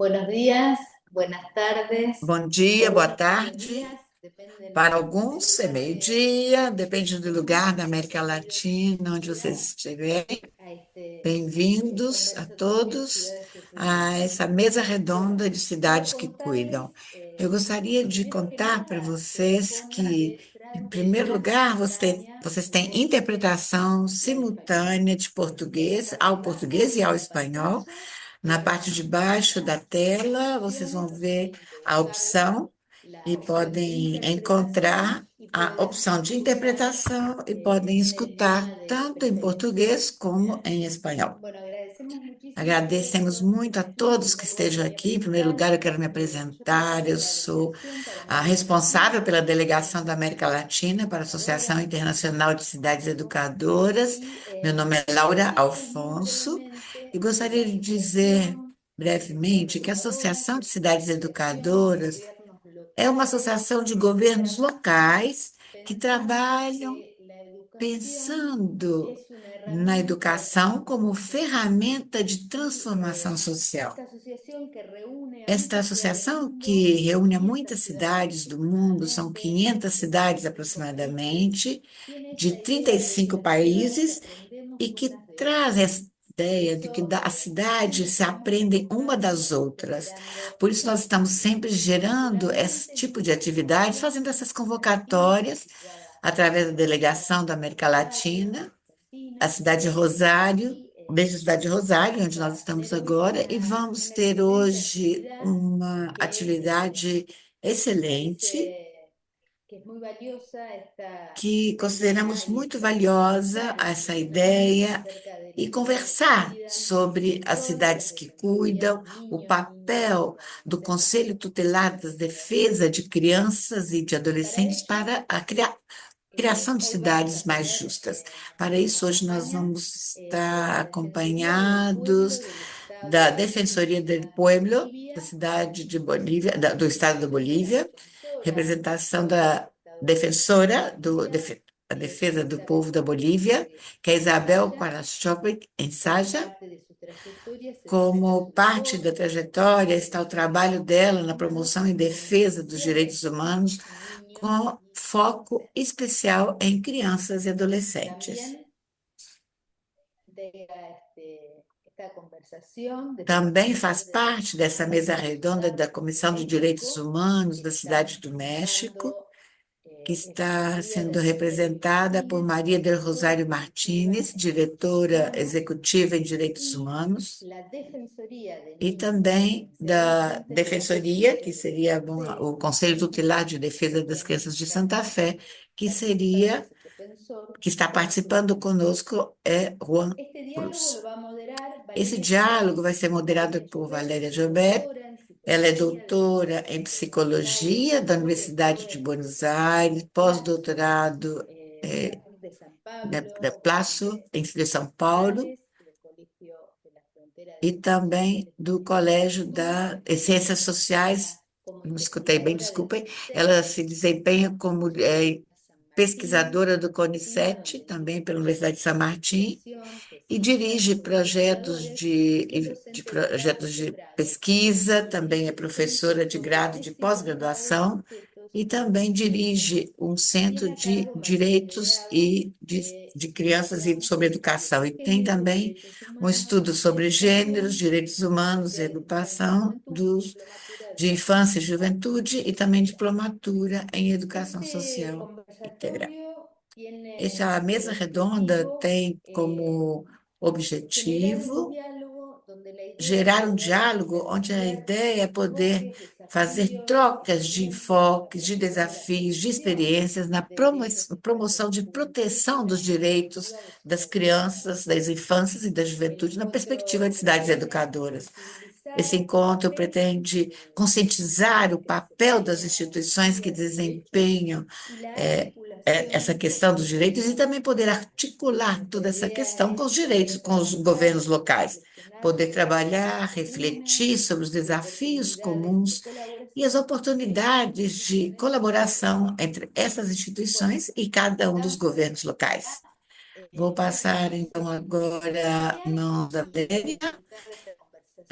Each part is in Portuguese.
Buenos días, buenas tardes Bom dia, o boa buenas tarde. mediodías, depende Para del alguns é lugar meio-dia, depende do que estén. lugar da América Bienvenidos Latina, onde vocês a, estiverem. a Bem-vindos a conversatorios todos Ciudades que Cuidan. a essa mesa Bueno, redonda de quiero cidades que contarles, cuidam. Eu gostaria de primero que contar para nada, que la vocês que, FONADE em primeiro trae lugar, simultánea vocês têm traducción interpretação al español. simultânea de português e ao En la espanhol. pantalla Na pueden parte de baixo da encontrar las tela, vocês vão opciones ver e a ingresar opção la e opción de podem interpretación encontrar y a pueden opção de escuchar interpretação e podem en el escutar idioma de tanto em preferencia. português como em espanhol. Bueno, agradecemos muchísimo a todos los que Agradecemos muito a estén aquí. En todos que primer lugar, me estejam voy a aqui. Em primeiro lugar, presentar. eu quero me Yo apresentar. Eu pertenezco a la sou Delegación para a América Latina responsável de la pela Asociación Delegação da América Latina para a Associação Educadoras Internacional de Cidades Educadoras. y Meu nome é Laura contarles muy Alfonso e brevemente de la gostaria de dizer Asociación de brevemente que a Educadoras, Associação que de es una Cidades asociación de Educadoras gobiernos é uma locales associação de que governos trabajan locais que pensando trabalham que la educación pensando es una na herramienta de educação como transformación social. ferramenta de transformação social. Esta asociación que reúne a Esta muchas ciudades del associação, mundo, que son reúne a 500 muitas ciudades cidades do mundo, são aproximadamente, 500 de cidades 35 países, aproximadamente, tiene de esta idea de que 35 las ciudades países, aprendemos e que unas de traz otras. essa Por ideia de que eso, as cidades siempre se estamos aprendem uma das convocando y outras. generando Por isso, estas nós estamos sempre actividades. gerando esse Naturalmente, tipo nuestra de atividades, delegación fazendo essas aquí está convocatórias situada através da en la delegação da ciudad de América Rosario, Latina, a Argentina, cidade de Rosário, y desde a cidade de Rosário, onde nós va a estamos tener hoy agora, e vamos una ter excelente hoje actividad uma que atividade nos excelente parece que es muy valiosa que esta idea consideramos y muito esta valiosa conversar essa específicamente ideia acerca de e las ciudades que conversar cuidan sobre as donde cidades los que desafíos, cuidam, o niños, niñas y papel la do adolescencia. Conselho Tutelar da Defesa de Crianças e de Para Adolescentes ello, para a criação de hoy vamos a cidades mais tener, justas. Para nos isso, hoje nós acompaña vamos de estar la Defensoría del acompanhados Pueblo del da Estado Defensoria de del Pueblo, da Bolivia, cidade de Bolívia, do estado da representación de la Bolívia, defensora del representação pueblo del da Estado de defensora Bolivia, a que es defesa do povo da Isabel Bolívia, que é en Isabel Saya. Parachovic Como Ensaja. parte de su trayectoria se destaca Como su parte labor da en la defensa trajetória de está o los derechos trabalho de los dela na niños promoção e en defesa dos especial direitos humanos, niños com y foco adolescentes. especial em crianças e adolescentes. También de esta conversación, de este Também faz conversatorio de parte derechos dessa humanos mesa de la redonda Ciudad da de Comissão de Direitos México, Humanos que da está Cidade do representando México, que está María sendo del Rosario representada por Martínez, Maria del directora Rosário ejecutiva Martínez, en Derechos diretora Humanos, executiva em Direitos y Humanos, la Defensoría de e Niños y também da Adolescentes de la Defensoria, Provincia que de seria Santa bom, Fe, o Conselho Tutelar de Defesa das quien Crianças de está Santa Fé, que participando seria, ese defensor, que está Juan Cruz participando Martínez. conosco, é Juan Este diálogo lo Cruz. va a moderar Esse Valeria diálogo Jobert. vai ser moderado Valeria por Jobert Valéria es Jobert. doctora en Ela é psicología de la doutora em Universidad de Buenos Aires, psicologia da Universidade de posdoctoró en Buenos Aires, Plazo, pós-doutorado de la PUC de San da Pablo, Plaço, de em São Paulo, Sociales, del Colegio de la Frontera de e Ciencias também Sociales de do San Colégio Petersburgo. da Ciências Sociais. Está como Não escutei bem, investigadora del desculpem. Ela CONICET se desempenha como San Martín, pesquisadora do Argentina, CONICET, donde também dirige pela Universidade de proyectos San de Martín, investigación, e pesquisas dirige con investigadores, y es de docente de grado y projetos de posgrado. pesquisa, também é Dirige professora centros de sobre grado de derechos humanos y pós-graduação sujetos e en também dirige adolescencia. um Y centro tiene a de cargo materias de direitos grado e de de crianças e educación, sobre educação. E tem género y também derechos um humanos estudo y sobre gêneros, educación, direitos humanos e máster Infancia y educação Juventud y diplomatura de de la infância e Universidad juventude e também Integral. diplomatura em educação Este social integral. conversatorio Essa tiene el mesa redonda objetivo tem como generar un objetivo diálogo donde la idea es gerar um poder diálogo onde a intercambiar ideia é poder enfoques, fazer desafíos, trocas de experiencias para enfoques, de promover la desafios, de protección experiências na de derechos de infancia promoção y de juventud proteção en la dos direitos perspectiva de das ciudades crianças, das educadoras. infâncias e da El juventude na perspectiva encuentro de cidades pretende educadoras. Esse visibilizar el encontro papel pretende de conscientizar las o papel das defensorías instituições que de derechos desempenham y la eh, essa articulación con questão dos direitos e também poder articular La toda essa idea questão com es os direitos, poder com os trabajar governos y locais, reflexionar poder sobre los trabalhar, desafíos comunes refletir sobre os y desafios oportunidades de comuns e as colaboración entre las oportunidades de instituciones colaboração educadoras. entre essas Bueno, instituições e cada um dos damos governos locais. Vou passar, paso então, a agora a Valeria mão da y para Valéria disfrutar de esta conversación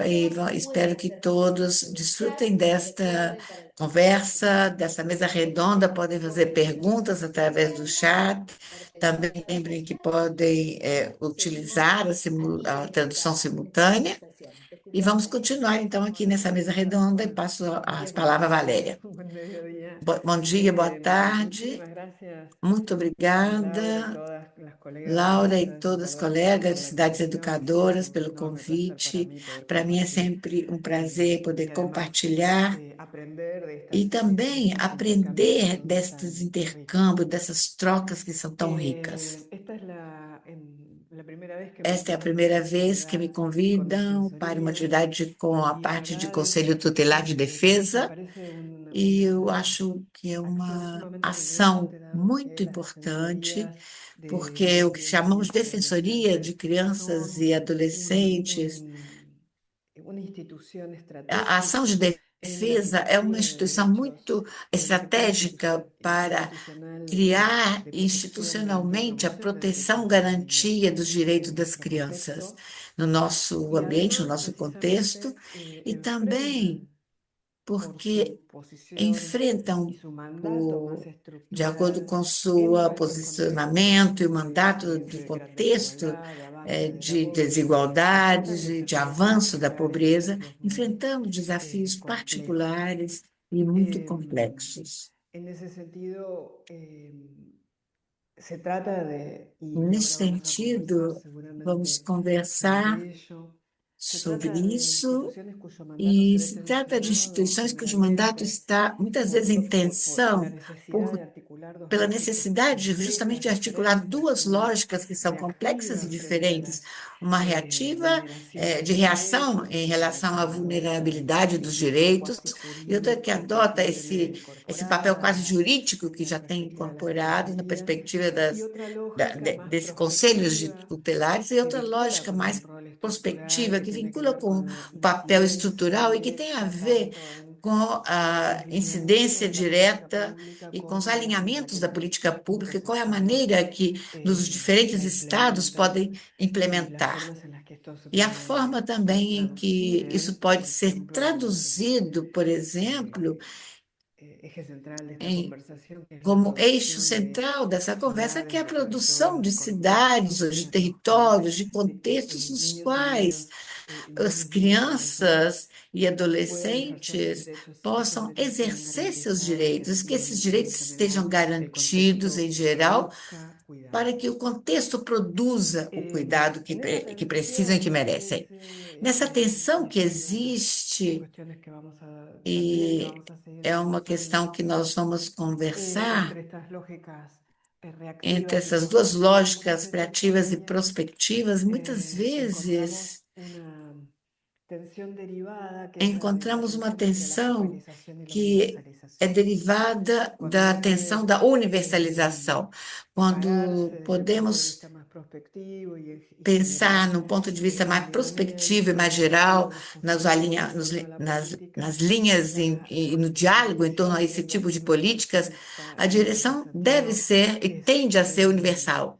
Espero que todos desfrutem desta conversa, dessa mesa redonda, podem fazer perguntas através do chat. Também lembrem que podem utilizar a tradução simultânea. E vamos continuar, então, aqui nessa mesa redonda e passo as palavras à Valéria. Buen mediodía. Bom dia, boa tarde. Muchísimas gracias, Muito Laura y obrigada, todas las colegas de Laura e Ciudades todas as Educadoras colegas por de la Cidades invitación. Educadoras Es pelo un enorme placer para convite. mí poder Para mim é compartir sempre um prazer y poder además compartilhar aprender de e também estos intercambios que aprender son destes tan ricos. intercâmbios, dessas trocas que são tão ricas. Esta es la primera vez que me Esta é a invitan a una primeira vez que me actividad con convidam para uma defensoría atividade com a y la parte de verdad Conselho Tutelar de me Defesa, parece e eu una acho que é acción uma sumamente ação relevante, dado que muito las importante, defensorías porque o que chamamos de de Defensoria de adolescentes Crianças son e Adolescentes, una institución a ação de estratégica en la defesa é uma eficacia de instituição derechos, muito de la eficacia estratégica para institucional criar de protección y institucionalmente a promoción de derechos proteção, de los niños garantia dos direitos en das nuestro crianças contexto no nosso y ambiente, no además nosso contexto, precisamente e também enfrentan por porque su posición y enfrentam, su mandato más de acordo estructural com en seu nuestros contextos posicionamento e o mandato de do gran contexto desigualdad, de avance de la de pobreza, enfrentan desigualdades e de desafíos avanço da particulares y pobreza, desafíos muy enfrentando desafios complejos. particulares e muito Em, complexos. en ese sentido, se trata y Nesse ahora vamos a conversar sentido, vamos seguramente conversar sobre ello, se sobre trata de isso. instituciones cuyo mandato se E ve se trata de tensionado instituições cujo mandato generalmente está muitas vezes em por la tensão, necesidad por, de articular dos pela lógicas necessidade justamente complejas, de articular diferentes, duas una lógicas que são complexas e reactiva frente a diferentes, las uma reativa, vulneraciones de de reação derechos em y la relação à adopta vulnerabilidade dos disposición direitos, cuasi e outra que jurídica que adota tiene esse papel incorporada quase jurídico que la já tem perspectiva de las incorporado na defensorías perspectiva y otra da, lógica de- más desse conselhos de prospectiva tutelares, e que outra vincula lógica con un mais rol estructural prospectiva, que que tiene que vincula ver com con la o papel incidencia estrutural e que tem a directa ver tanto en com el a diseño incidência de la política direta pública e com os como en la alinhamentos da manera política en que pública, e los qual é a estados maneira que nos diferentes la estados implementan podem y las implementar. formas en las que esto se E a forma puede também em traducir que isso en, pode por ser ejemplo, traduzido, por exemplo, eje central de esta em conversación, que es la como eixo producción de central dessa conversa, que é ciudades, a de produção de territorios, cidades, ou contextos de en los que territórios, de contextos nos niños y quais as niñas y niños adolescentes crianças e pueden ejercer sus adolescentes derechos y sus possam derechos estén exercer seus garantizados direitos, que esses y direitos en estejam general el garantidos em contexto geral, produzca para cuidado. que o contexto produza o cuidado En esa que precisam e que tensión merecem. Nessa tensão que las existe, cuestiones que vamos a debatir y que e vamos a seguir é uma conversando questão que nós vamos conversar, entre estas lógicas entre reactivas y essas duas prospectivas, muchas lógicas veces proativas e también prospectivas, muitas vezes encontramos una tensión derivada que es la de la encontramos uma tensión entre la tensão focalización y la que é universalización. derivada Cuando da uno tensão puede da universalização, pararse quando desde el punto de podemos vista más prospectivo y pensar generar num ponto de vista mais prospectivo e mais alineamientos, geral, diálogos nas, constructivos alinha, en torno a la nas política, linhas e no la diálogo em torno dirección a ese tiende a tipo ser de políticas, universalista a y en ese direção deve sentido ser e es tende a ser universal.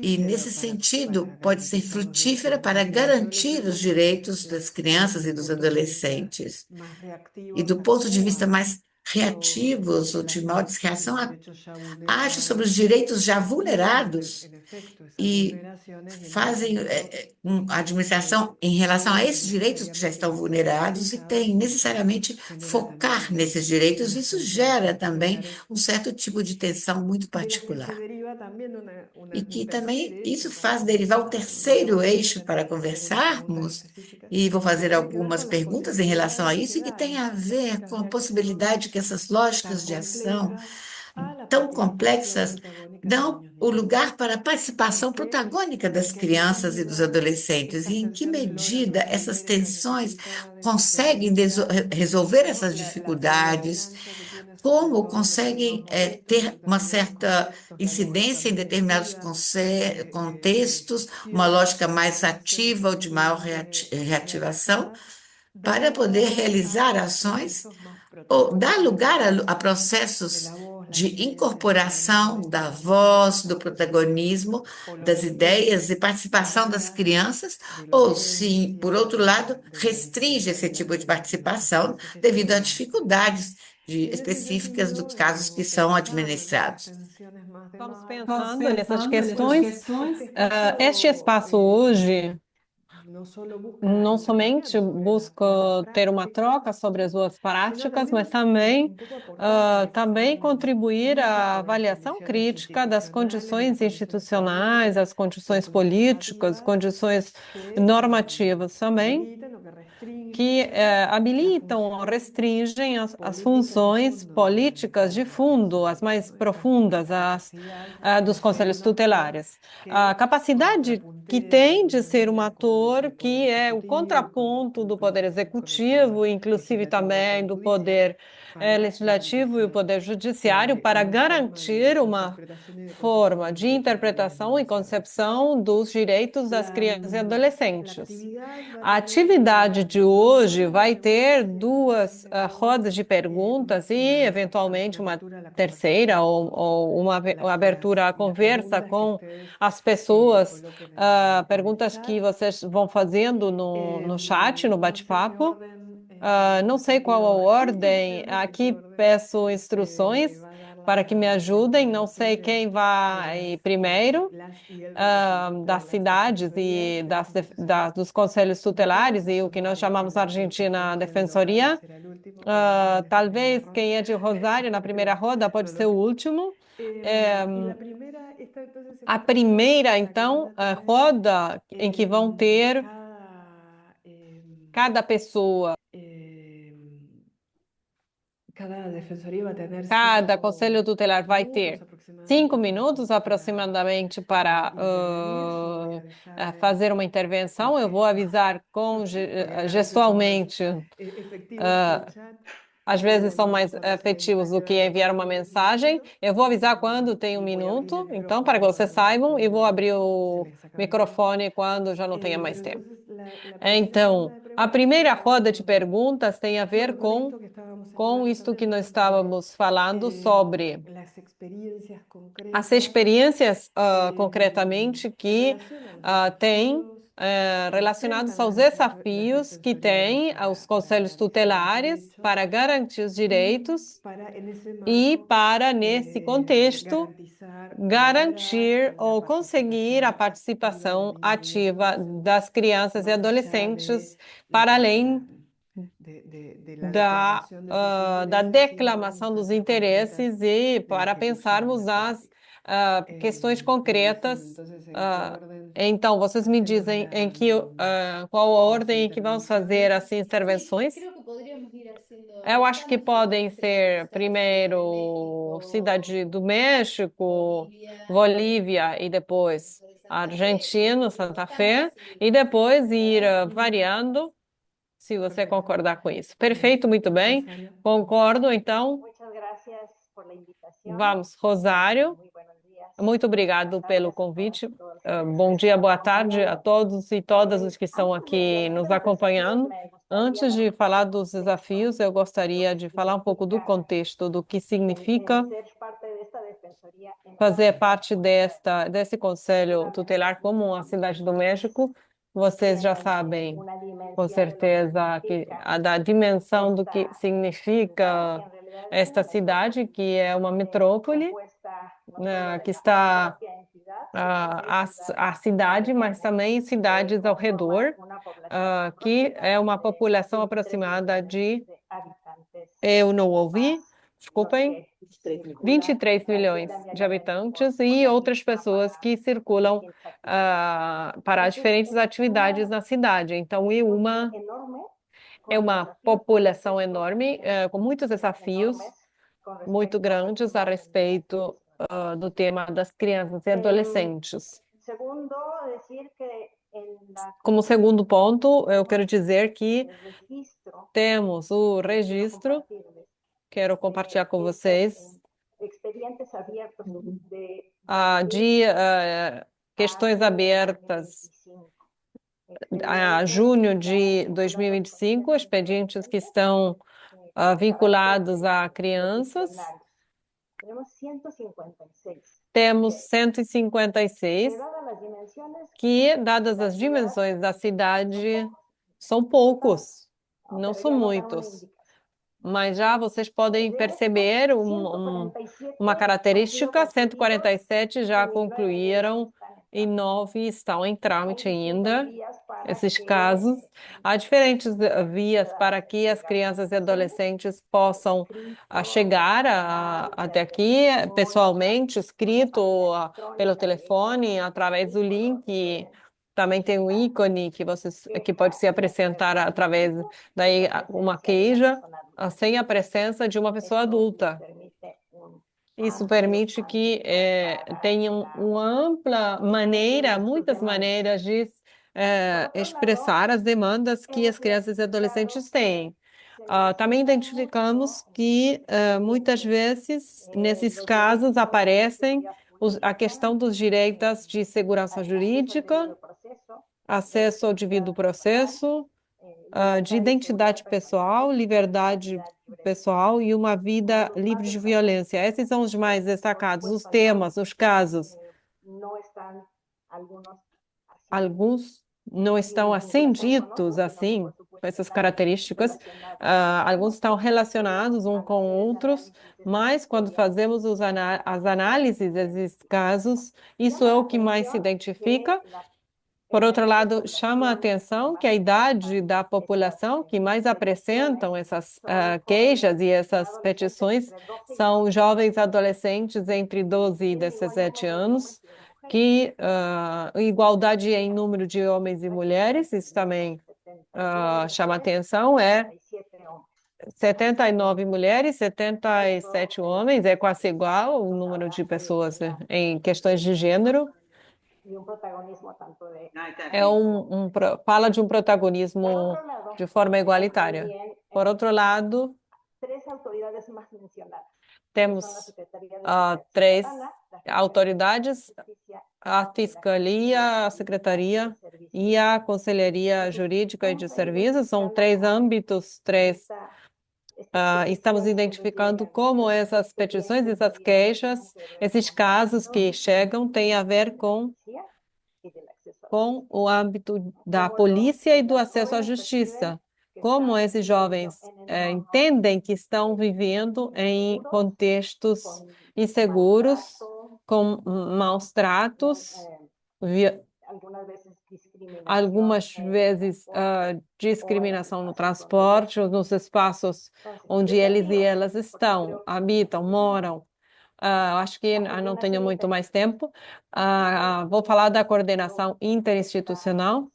E, fructífera nesse sentido, para pode ser garantizar los frutífera derechos de para los niños y garantir os adolescentes. direitos das crianças e Desde dos puntos de vista adolescentes. más E, reactivos, do ponto de vista actúa mais reativos ou de maior sobre reação, los derechos ya age sobre vulnerados os direitos já y ejerce vulnerados en efecto esas e vulneraciones y en ese fazem sentido a administração em relação a esses direitos que já necesariamente estão vulnerados e universalizado tem porque necessariamente genera focar también nesses direitos. una Isso serie de gera tensiones também nucleares um certo tipo de tensão muito de las que se particular. deriva también E un que tercer também isso hecho faz derivar o del que terceiro vamos a eixo hacer, para hacer unas preguntas conversarmos, específicas, e vou que fazer tiene que ver algumas con las perguntas em relação a posibilidades isso, que e que dan tem a estas ver lógicas com de a acción possibilidade que essas tan lógicas de ação complejas a la tão participación complexas protagónica de dão niños, o niñas lugar para a y participação que protagônica das en qué crianças e dos medida adolescentes, e estas em que tensiones logran medida essas resolver esas tensões dificultades y conseguem permitirán, resolver ¿no?, essas la dificuldades, predominancia que tiene sobre como todo los temas conseguem modestos y ter uma determinados certa contextos, la lógica incidência em más determinados reactiva de contextos, uma ciertas lógica mais situaciones ativa ou de maior particularmente reativação, complejas para poder realizar ações ou dar lugar a processos de incorporação da voz, do protagonismo, das ideias e participação das crianças, ou se, por outro lado, restringe esse tipo de participação devido a dificuldades específicas dos casos que são administrados. Vamos Vamos pensando nessas pensando nessas questões. questões. Este espaço hoje não somente busca ter uma troca sobre as boas práticas, mas também contribuir à avaliação crítica das condições institucionais, as condições políticas, condições normativas também, que habilitam ou restringem as funções políticas de fundo, as mais profundas, dos conselhos tutelares. A capacidade que tem de ser um ator que é o contraponto do poder executivo, inclusive também do poder legislativo e o poder judiciário, para garantir uma forma de interpretação e concepção dos direitos das crianças e adolescentes. A atividade de hoje vai ter duas rodas de perguntas e, eventualmente, uma terceira ou uma abertura à conversa com as pessoas, perguntas que vocês vão fazendo no chat, no bate-papo. Não sei qual a ordem, aqui peço instruções para que me ajudem, não sei quem vai primeiro, das cidades e dos conselhos tutelares e o que nós chamamos na Argentina Defensoria. Talvez quem é de Rosário na primeira roda pode ser o último. A primeira, então, roda em que vão ter cada pessoa, cada conselho tutelar vai ter 5 minutos aproximadamente para fazer uma intervenção. Eu vou avisar gestualmente, às vezes são mais efetivos do que enviar uma mensagem. Eu vou avisar quando tem 1 minuto, então, para que vocês saibam, e vou abrir o microfone quando já não tenha mais tempo. Então, a primeira roda de perguntas tem a ver com isto que nós estávamos falando sobre as experiências, concretamente, que têm relacionados aos desafios que têm os conselhos tutelares para garantir os direitos e para, nesse contexto, garantir ou conseguir a participação ativa das crianças e adolescentes para além da declamação dos interesses e para pensarmos nas questões concretas. Então, vocês me dizem qual a ordem em que vamos fazer as intervenções? Eu acho que podem ser primeiro Cidade do México, Bolívia e depois Argentina, Santa Fé, e depois ir variando, se você concordar com isso. Perfeito, muito bem. Concordo, então. Vamos, Rosário. Muito obrigado pelo convite. Bom dia, boa tarde a todos e todas os que estão aqui nos acompanhando. Antes de falar dos desafios, eu gostaria de falar um pouco do contexto, do que significa fazer parte desse Conselho Tutelar como a Cidade do México. Vocês já sabem, com certeza, da dimensão do que significa esta cidade, que é uma metrópole, que está a cidade, mas também cidades ao redor, que é uma população aproximada de, eu não ouvi, desculpem, 23 milhões de habitantes e outras pessoas que circulam para diferentes atividades na cidade. Então, é uma população enorme, com muitos desafios muito grandes a respeito do tema das crianças e adolescentes. Como segundo ponto, eu quero dizer que temos o registro, quero compartilhar com vocês, de questões abertas a junho de 2025, expedientes que estão vinculados a crianças. Temos 156, que, dadas as dimensões da cidade, são poucos, não são muitos. Mas já vocês podem perceber uma característica: 147 já concluíram e 9 estão em trâmite ainda, esses casos. Há diferentes vias para que as crianças e adolescentes possam chegar até aqui, pessoalmente, escrito, ou pelo telefone, através do link. Também tem um ícone que pode se apresentar através daí uma queixa, sem a presença de uma pessoa adulta. Isso permite que tenham uma ampla maneira, muitas maneiras de expressar as demandas que as crianças e adolescentes têm. Também identificamos que muitas vezes, nesses casos, aparecem a questão dos direitos de segurança jurídica, acesso ao devido processo, de identidade pessoal, liberdade pessoal e uma vida livre de violência. Esses são os mais destacados, os temas, os casos. Alguns não estão assim ditos, assim, com essas características. Alguns estão relacionados uns com outros, mas quando fazemos as análises desses casos, isso é o que mais se identifica. Por outro lado, chama a atenção que a idade da população que mais apresentam essas queixas e essas petições são jovens adolescentes entre 12 e 17 anos, que igualdade em número de homens e mulheres, isso também chama atenção, é 79 mulheres, 77 homens, é quase igual o número de pessoas em questões de gênero. Fala de um protagonismo de forma igualitária. Por outro lado, temos 3 autoridades: a Fiscalia, a Secretaria e a Conselharia Jurídica e de Serviços. São 3 âmbitos, estamos identificando como essas petições, essas queixas, esses casos que chegam têm a ver com o âmbito da polícia e do acesso à justiça. Como esses jovens entendem que estão vivendo em contextos inseguros, com maus tratos, algumas vezes discriminação no transporte, nos espaços onde eles e elas habitam, moram. Acho que não tenho muito mais tempo. Vou falar da coordenação interinstitucional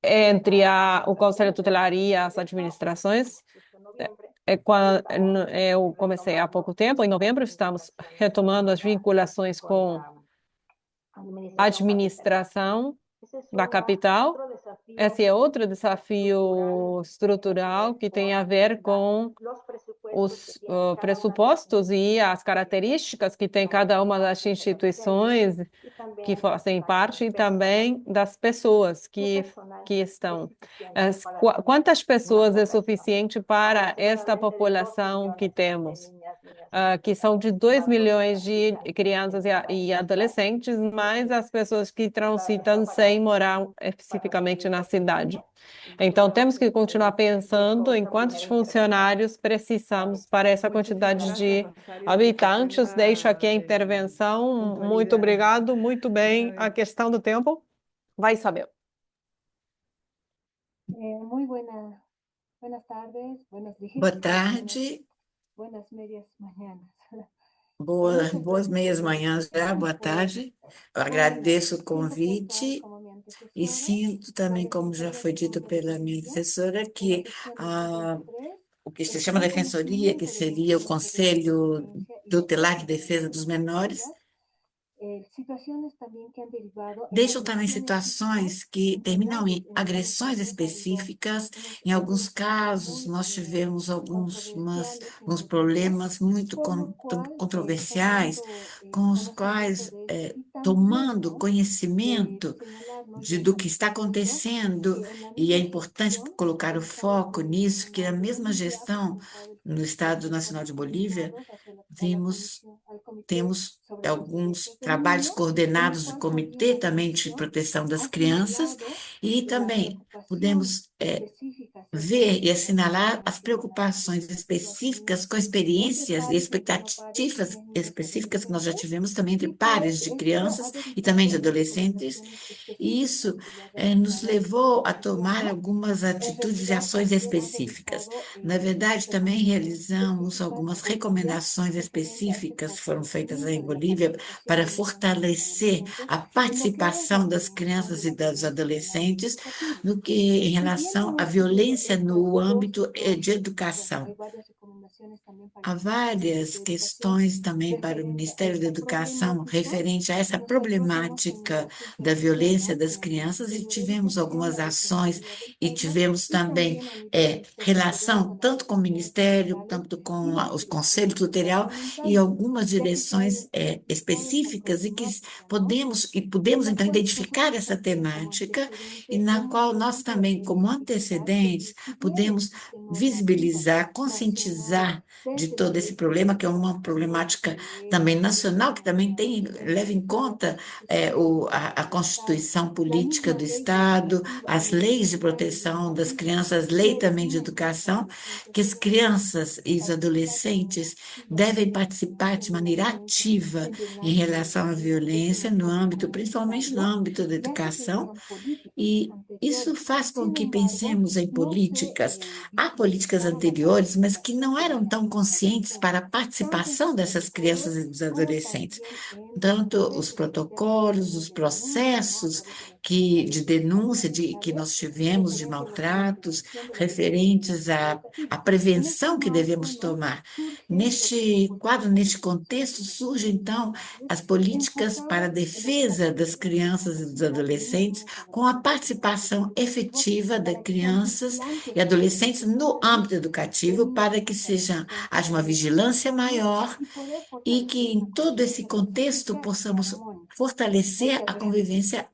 entre o Conselho Tutelar e as administrações. Eu comecei há pouco tempo, em novembro, estamos retomando as vinculações com a administração da capital. Esse é outro desafio estrutural que tem a ver com os pressupostos e as características que tem cada uma das instituições que fazem parte e também das pessoas que estão. Quantas pessoas é suficiente para esta população que temos? Que são de 2 milhões de crianças e adolescentes, mais as pessoas que transitam sem morar especificamente na cidade. Então, temos que continuar pensando em quantos funcionários precisamos para essa quantidade de habitantes. Deixo aqui a intervenção. Muito obrigado. Muito bem. A questão do tempo, vai saber. Boa tarde. Boas meias manhãs já, boa tarde. Eu agradeço o convite e sinto também, como já foi dito pela minha assessora, que o que se chama defensoria, que seria o Conselho Tutelar de Defesa dos Menores, deixam também situações que terminam em agressões específicas. Em alguns casos, nós tivemos alguns problemas muito controversiais, com os quais, tomando conhecimento, do que está acontecendo, e é importante colocar o foco nisso, que a mesma gestão no Estado Nacional de Bolívia, temos alguns trabalhos coordenados do Comitê também de Proteção das Crianças, e também podemos ver e assinalar as preocupações específicas com experiências e expectativas específicas que nós já tivemos também entre pares de crianças e também de adolescentes, e isso nos levou a tomar algumas atitudes e ações específicas. Na verdade, também realizamos algumas recomendações específicas que foram feitas em Bolívia para fortalecer a participação das crianças e dos adolescentes no que em relação à violência no âmbito de educação. Há várias questões também para o Ministério da Educação referente a essa problemática da violência das crianças, e tivemos algumas ações e tivemos também relação tanto com o Ministério, tanto com os Conselhos Tutorial e algumas direções específicas, e que podemos então identificar essa temática, e na qual nós também, como antecedentes, podemos visibilizar, conscientizar de todo esse problema, que é uma problemática também nacional, que também leva em conta a Constituição Política do Estado, as leis de proteção das crianças, lei também de educação, que as crianças e os adolescentes devem participar de maneira ativa em relação à violência no âmbito, principalmente no âmbito da educação, e isso faz com que pensemos em políticas. Há políticas anteriores, mas que não eram tão conscientes para a participação dessas crianças e dos adolescentes. Tanto os protocolos, os processos de denúncia que nós tivemos de maltratos, referentes à prevenção que devemos tomar. Neste quadro, neste contexto, surgem, então, as políticas para a defesa das crianças e dos adolescentes, com a participação efetiva das crianças e adolescentes no âmbito educativo, para que haja uma vigilância maior e que, em todo esse contexto, possamos fortalecer a convivência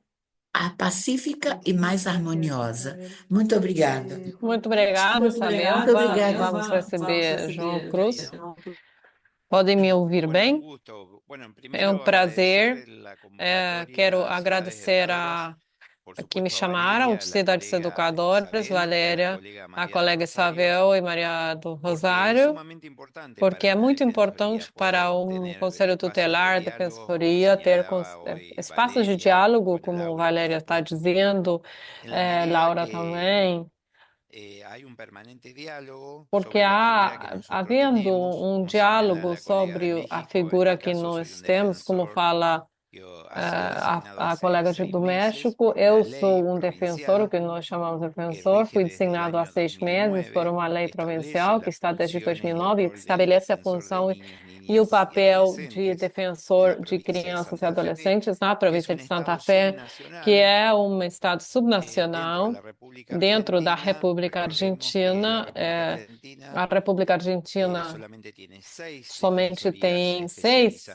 pacífica e mais harmoniosa. Muito obrigada. Muito obrigada, Muito Isabel. obrigada. Vamos receber João Cruz. Podem me ouvir bem? É um prazer. Quero agradecer a que me chamaram, Cidades Educadoras, Valéria, a colega Isabel e Maria do Rosário, porque é muito importante para um conselho tutelar, defensoria, ter espaços de diálogo, como Valéria está dizendo, Laura também, porque havendo um diálogo sobre a figura que nós temos, como fala a colega do México. Eu sou um defensor, o que nós chamamos de defensor, fui designado há 6 meses por uma lei provincial que está desde 2009 e que estabelece a função e o papel de defensor de crianças e adolescentes na província de Santa Fé, que é um estado subnacional dentro da República Argentina. A República Argentina somente tem 6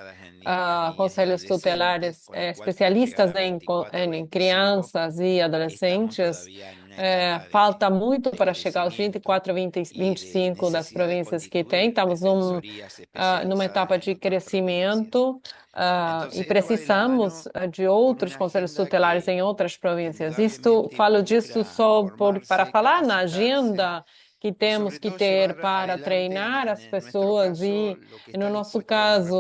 conselhos tutelares especialistas em crianças e adolescentes. Falta muito para chegar aos 24, 25 das províncias que tem. Estamos numa etapa de crescimento e precisamos de outros conselhos tutelares em outras províncias. Falo disso só para falar na agenda que temos que ter para treinar as pessoas e, no nosso caso,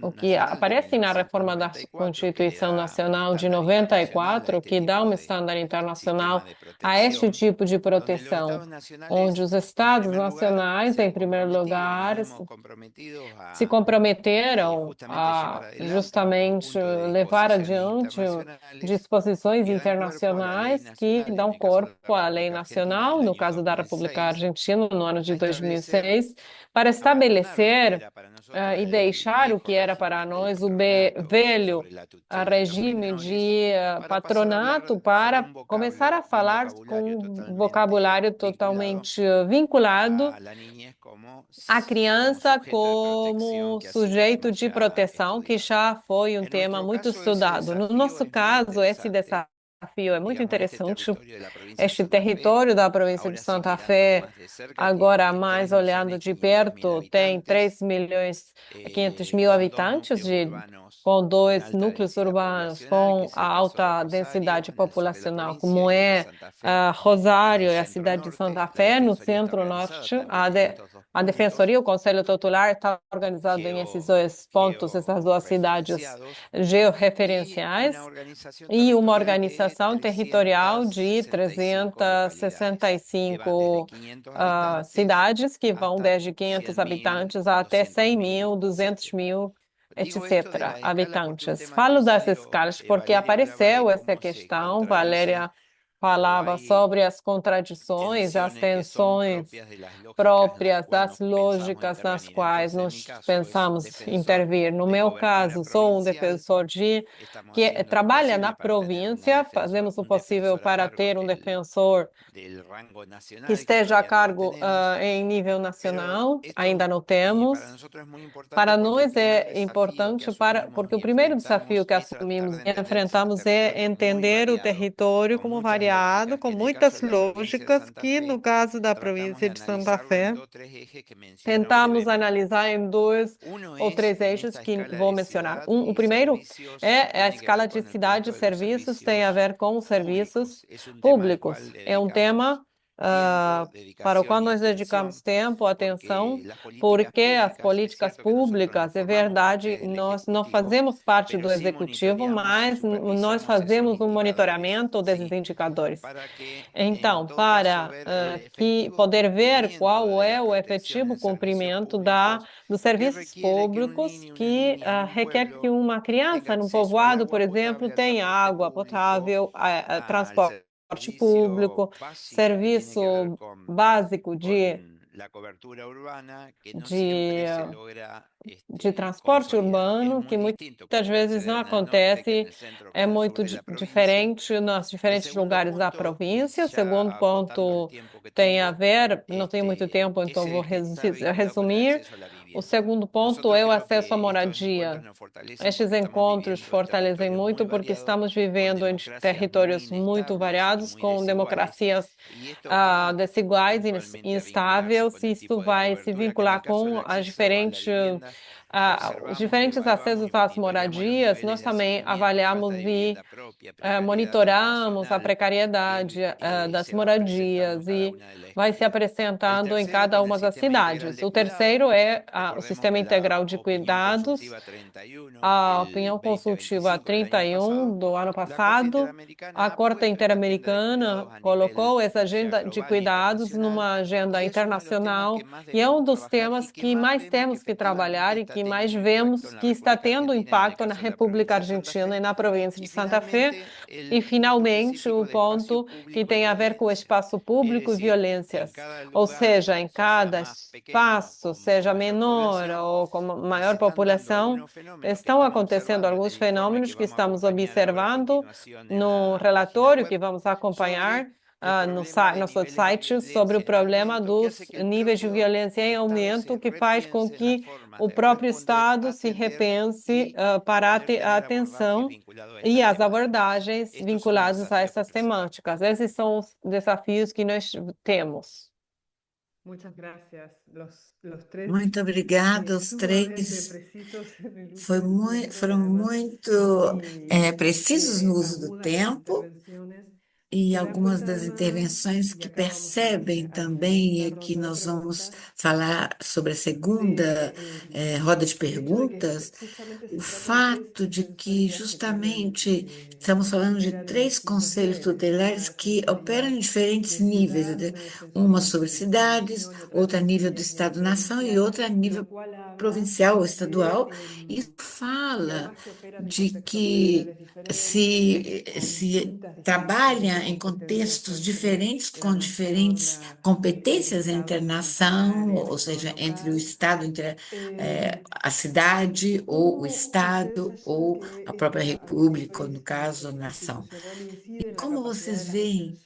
o que aparece na reforma da Constituição Nacional de 94, que dá um estándar internacional a este tipo de proteção, onde os estados nacionais, em primeiro lugar, se comprometeram a justamente levar adiante disposições internacionais que dão corpo à lei nacional, no caso da República Argentina no ano de 2006, para estabelecer e deixar o que era para nós o velho regime de patronato para começar a falar com um vocabulário totalmente vinculado a criança como sujeito de proteção, que já foi um tema muito estudado. No nosso caso, esse desafio é muito interessante. Este território da província de Santa Fé, agora mais olhando de perto, tem 3 milhões e 500 mil habitantes, com 2 núcleos urbanos com a alta densidade populacional, como é Rosário e a cidade de Santa Fé, no centro-norte. A Defensoria, o Conselho Tutelar, está organizado em esses dois pontos, essas duas cidades georreferenciais, e uma organização territorial de 365 cidades, que vão desde 500 habitantes até 100 mil, 200 mil, etc., habitantes. Falo das escalas porque apareceu essa questão, Valéria falava sobre as contradições, as tensões próprias das lógicas nas quais nós pensamos intervir. No meu caso, sou um defensor que trabalha na província, fazemos o possível para ter um defensor que esteja a cargo em nível nacional, ainda não temos. Para nós é importante, porque o primeiro desafio que assumimos e enfrentamos é entender o território como variado, com muitas lógicas, que no caso da província de Santa Fé, tentamos analisar em 2 ou 3 eixos que vou mencionar. O primeiro é a escala de cidade e serviços, tem a ver com os serviços públicos. É um tema para o qual nós dedicamos tempo, atenção, porque as políticas públicas, é verdade, nós não fazemos parte do executivo, mas nós fazemos um monitoramento desses indicadores. Então, para poder ver qual é o efetivo cumprimento dos serviços públicos que requer que uma criança no povoado, por exemplo, tenha água potável, transporte público, serviço básico de transporte urbano, que muitas vezes não acontece, é muito diferente nos diferentes lugares da província. O segundo ponto tem a ver, não tenho muito tempo, então vou resumir. O segundo ponto é o acesso à moradia. Estes encontros fortalecem muito porque estamos vivendo em territórios muito variados, com democracias desiguais e instáveis, e isso vai se vincular com os diferentes acessos às moradias. Nós também avaliamos e monitoramos a precariedade das moradias e vai se apresentando em cada uma das cidades. O terceiro é o Sistema Integral de Cuidados, a opinião consultiva 31 do ano passado. A Corte Interamericana colocou essa agenda de cuidados numa agenda internacional e é um dos temas que mais temos que trabalhar e que mais vemos que está tendo impacto na República Argentina e na província de Santa Fé. E, finalmente, o ponto que tem a ver com o espaço público e violências. Ou seja, em cada espaço, seja menor ou com maior população, estão acontecendo alguns fenômenos que estamos observando no relatório que vamos acompanhar no nosso site sobre o problema dos níveis de violência em aumento, que faz com que o próprio Estado se repense para a atenção e as abordagens vinculadas a essas temáticas. Esses são os desafios que nós temos. Muito obrigada, os três foram muito precisos no uso do tempo e algumas das intervenções que percebem também é que nós vamos falar sobre a segunda roda de perguntas, o fato de que justamente estamos falando de 3 conselhos tutelares que operam em diferentes níveis, uma sobre cidades, outra a nível do Estado-nação e outra a nível provincial ou estadual. Isso fala de que se trabalha em contextos diferentes, com diferentes competências entre a nação, ou seja, entre o Estado, entre a cidade, ou o Estado, ou a própria república, ou no caso, a nação. E como vocês veem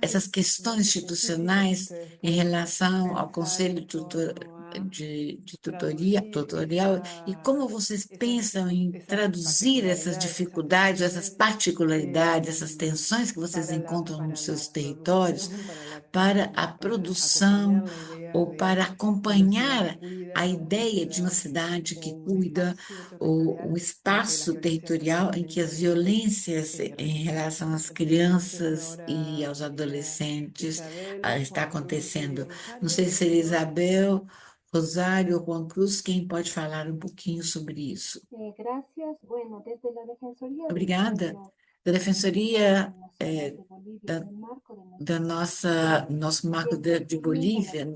essas questões institucionais em relação ao Conselho de Tutorial, e como vocês pensam em traduzir essas dificuldades, essas particularidades, essas tensões que vocês encontram nos seus territórios para a produção ou para acompanhar a ideia de uma cidade que cuida, ou um espaço territorial em que as violências em relação às crianças e aos adolescentes está acontecendo. Não sei se seria Isabel, Rosário ou Juan Cruz, quem pode falar um pouquinho sobre isso. Obrigada. Da Defensoria nosso marco de Bolívia,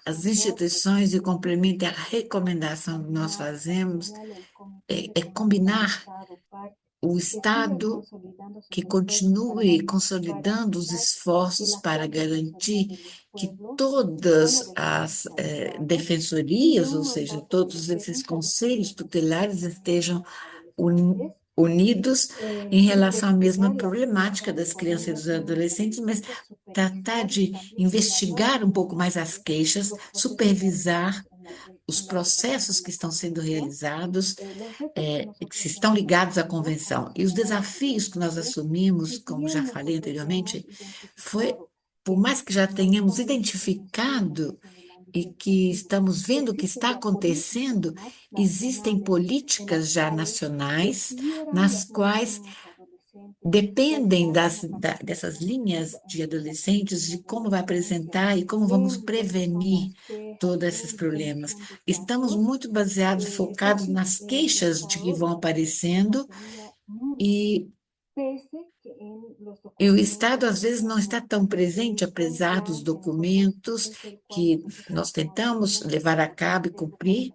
as instituições, e complementa a recomendação que nós fazemos, é combinar o Estado que continue consolidando os esforços para garantir que todas as defensorias, ou seja, todos esses conselhos tutelares estejam unidos em relação à mesma problemática das crianças e dos adolescentes, mas tratar de investigar um pouco mais as queixas, supervisar os processos que estão sendo realizados, que estão ligados à convenção. E os desafios que nós assumimos, como já falei anteriormente, foi, por mais que já tenhamos identificado e que estamos vendo o que está acontecendo, existem políticas já nacionais nas quais dependem dessas linhas de adolescentes, de como vai apresentar e como vamos prevenir todos esses problemas. Estamos muito baseados, focados nas queixas de que vão aparecendo, e o Estado, às vezes, não está tão presente, apesar dos documentos que nós tentamos levar a cabo e cumprir,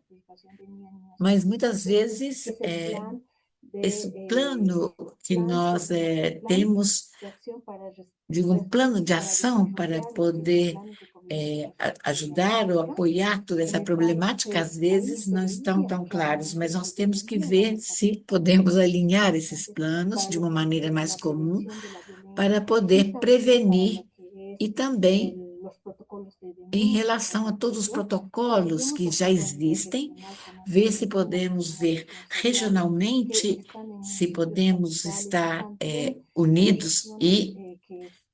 mas muitas vezes esse plano que nós temos, digo, um plano de ação para poder ajudar ou apoiar toda essa problemática, às vezes não estão tão claros, mas nós temos que ver se podemos alinhar esses planos de uma maneira mais comum para poder prevenir, e também em relação a todos os protocolos que já existem, ver se podemos ver regionalmente, se podemos estar unidos, e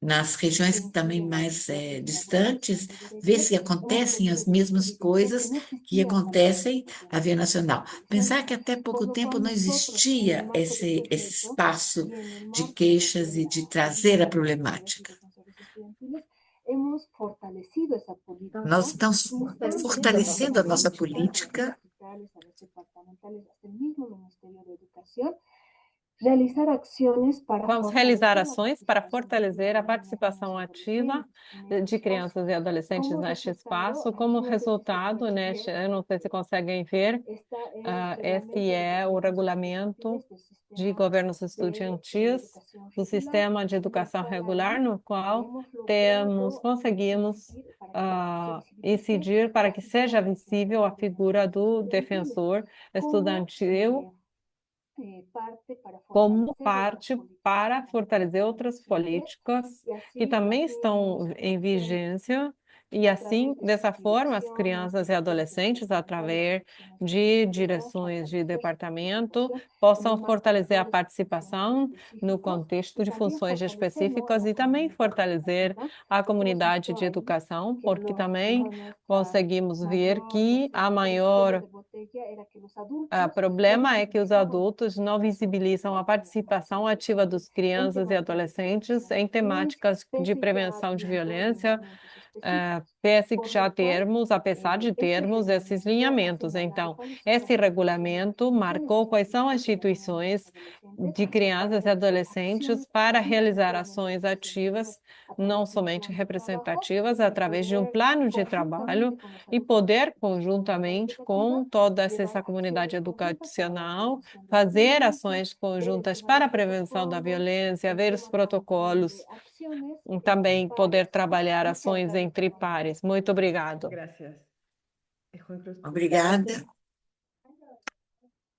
nas regiões também mais distantes, ver se acontecem as mesmas coisas que acontecem a via nacional. Pensar que até pouco tempo não existia esse espaço de queixas e de trazer a problemática. Nós estamos fortalecendo a nossa política. Vamos realizar ações para fortalecer a participação ativa de crianças e adolescentes neste espaço. Como resultado, eu não sei se conseguem ver, esse é o regulamento de governos estudantis do sistema de educação regular, no qual conseguimos incidir para que seja visível a figura do defensor estudantil como parte para fortalecer outras políticas que também estão em vigência, e assim, dessa forma, as crianças e adolescentes, através de direções de departamento, possam fortalecer a participação no contexto de funções específicas e também fortalecer a comunidade de educação, porque também conseguimos ver que a maior problema é que os adultos não visibilizam a participação ativa dos crianças e adolescentes em temáticas de prevenção de violência, pese que já termos, apesar de termos esses linhamentos. Então, esse regulamento marcou quais são as instituições de crianças e adolescentes para realizar ações ativas, não somente representativas, através de um plano de trabalho e poder, conjuntamente com toda essa comunidade educacional, fazer ações conjuntas para a prevenção da violência, ver os protocolos e também poder trabalhar ações entre pares. Muito obrigado. Obrigada.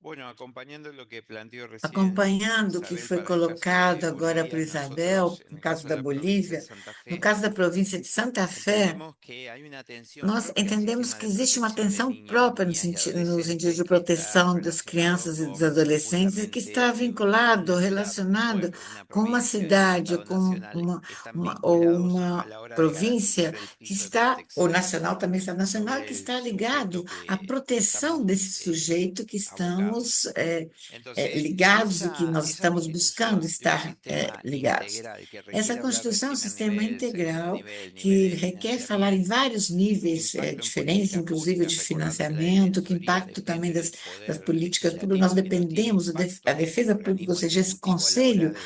Bueno, acompañando lo que planteó recién Acompanhando o que Isabel foi para el caso de colocado agora por Bolivia, Isabel, nosotros, en no el caso caso da de la provincia Bolívia, de Santa no Fe, caso da província de Santa Fé, entendemos que hay una atención nós propia al entendemos sistema que de existe uma protección de atenção niños, própria niñas y no sentido adolescentes de que está proteção das relacionado crianças e dos con adolescentes e que justamente está vinculado, una ciudad, un relacionado pueblo, una com uma provincia y un cidade, estado com nacional están ou vinculados a uma la hora de província garantizar el que piso de está, ou protección nacional também está nacional, sobre que el está ligado sujeto à que proteção estamos desse sujeito que abocados. estamos Entonces, ligados e que nós esa estamos buscando constitución de un estar sistema ligados. integral que Essa requiere hablar del Constituição é um primer sistema nivel, segundo integral nivel, que nivel de requer falar em financiamiento, vários níveis impacto en diferentes, políticas inclusive públicas, de recordando que la financiamento, que Defensoría impacto também depende del das poder políticas públicas. Nós legislativo, que no tiene dependemos, a impacto el defesa pública, ou organismo seja, esse ejecutivo a la hora conselho, de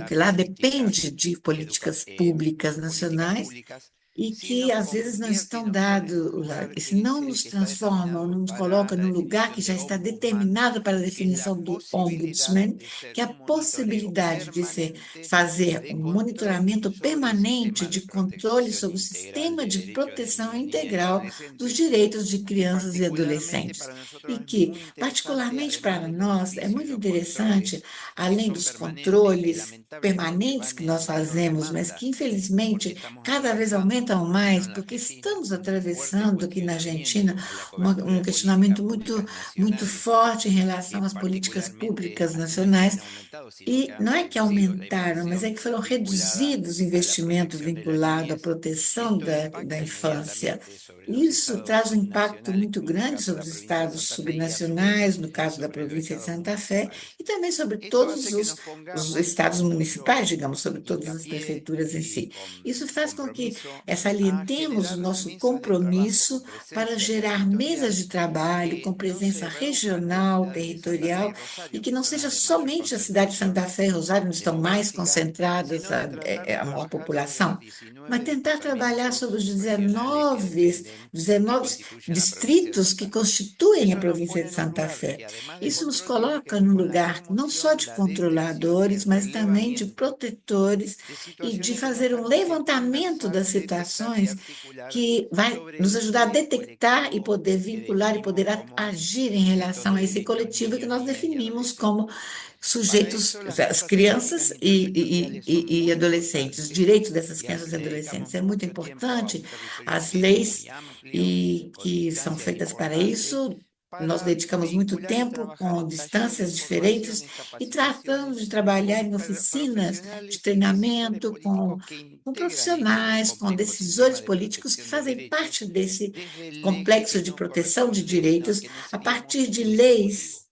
que implementar lá políticas, depende de políticas públicas políticas nacionais, públicas, e si que nos às vezes não convierte y estão nos pone en un dados lá. lugar E se que es não el nos que está transforma ou determinado não nos para coloca la num lugar que definición já de está ombudsman, determinado para a que es la definição do posibilidad ombudsman, de ser que é a un monitoreo possibilidade de permanente fazer de um control monitoramento sobre el permanente sistema de de controle protección sobre o integral sistema de de derechos de proteção niñas, niñas y integral dos adolescentes. direitos de crianças e Particularmente adolescentes. para nosotros E es que, muy interesante, particularmente además para de los nós, é juicios y muito los interessante, controles que além son dos permanentes y controles lamentablemente permanentes van que nós entrando en fazemos, mas demanda que, porque infelizmente, estamos cada vez atravesando, aumentam por lo menos mais, en la porque Argentina, estamos un fuerte atravessando aqui na Argentina cuestionamiento a la cobertura um de políticas questionamento públicas muito nacionales, forte em que relação às políticas particularmente públicas no es que nacionais. han aumentado, sino que E han não é que reducido la aumentaram, mas é inversión que foram vinculada reduzidos os a la investimentos protección de la vinculados à niñez. proteção Esto da impacta infância. inmediatamente sobre los Isso estados traz um impacto subnacionales, muito como en el grande caso de sobre la os provincia de estados Santa Fe y a su vez subnacionais, no caso da sobre los província de estados Santa Fé, municipales. e também sobre Esto todos hace que nos os pongamos estados con municipais, mucho digamos, sobre todas as hincapié prefeituras em y si. con Isso faz com que compromiso a salientemos o generar nosso mesas de trabajo compromisso con para presencia gerar mesas de territorial trabalho que com no presença se reduzcan a las regional, ciudades de Santa Fe y territorial, e Rosario, que que não son seja las de mayor somente a cidade de concentración Santa Fé e Rosário, onde estão mais demográfica, concentradas sino de tratar de a maior trabajar sobre los população, mas 19 tentar trabalhar sobre os departamentos regionales que dependen, que 19 constituyen la provincia de distritos que Santa Fe. constituem a Eso nos província pone de en un Santa lugar Fé. que, además de Isso nos control, tiene que coloca ver num con la lugar não só promoción, de la detección y controladores, el mas também de relevamiento protetores de e de situaciones que no fazer um están bien y levantamento conversar, das detectar y situações articular que vai sobre nos ajudar a ese detectar e colectivo poder que vincular e definimos poder como agir em sujetos relação de a esse derechos, coletivo que niños, nós niñas y definimos como adolescentes. Para sujeitos, eso las as mesas temáticas crianças interterritoriales son e muy adolescentes, os importantes direitos dessas y crianças así e dedicamos adolescentes. É muito mucho tiempo a importante un territorio as que es leis muy amplio, e con que são distancias feitas para importantes, isso. Nós para dedicamos muito vincular y tempo trabajar com en talleres, distâncias diferentes formaciones, e tratamos capacitaciones de trabalhar con em oficinas de profesionales y decisores treinamento políticos que com integran ese profissionais, com complejo decisores sistema de políticos que protección de fazem derechos parte desse desde el eje complexo que de nos proteção de corresponde, sino direitos que no a partir seríamos de el leis Ejecutivo.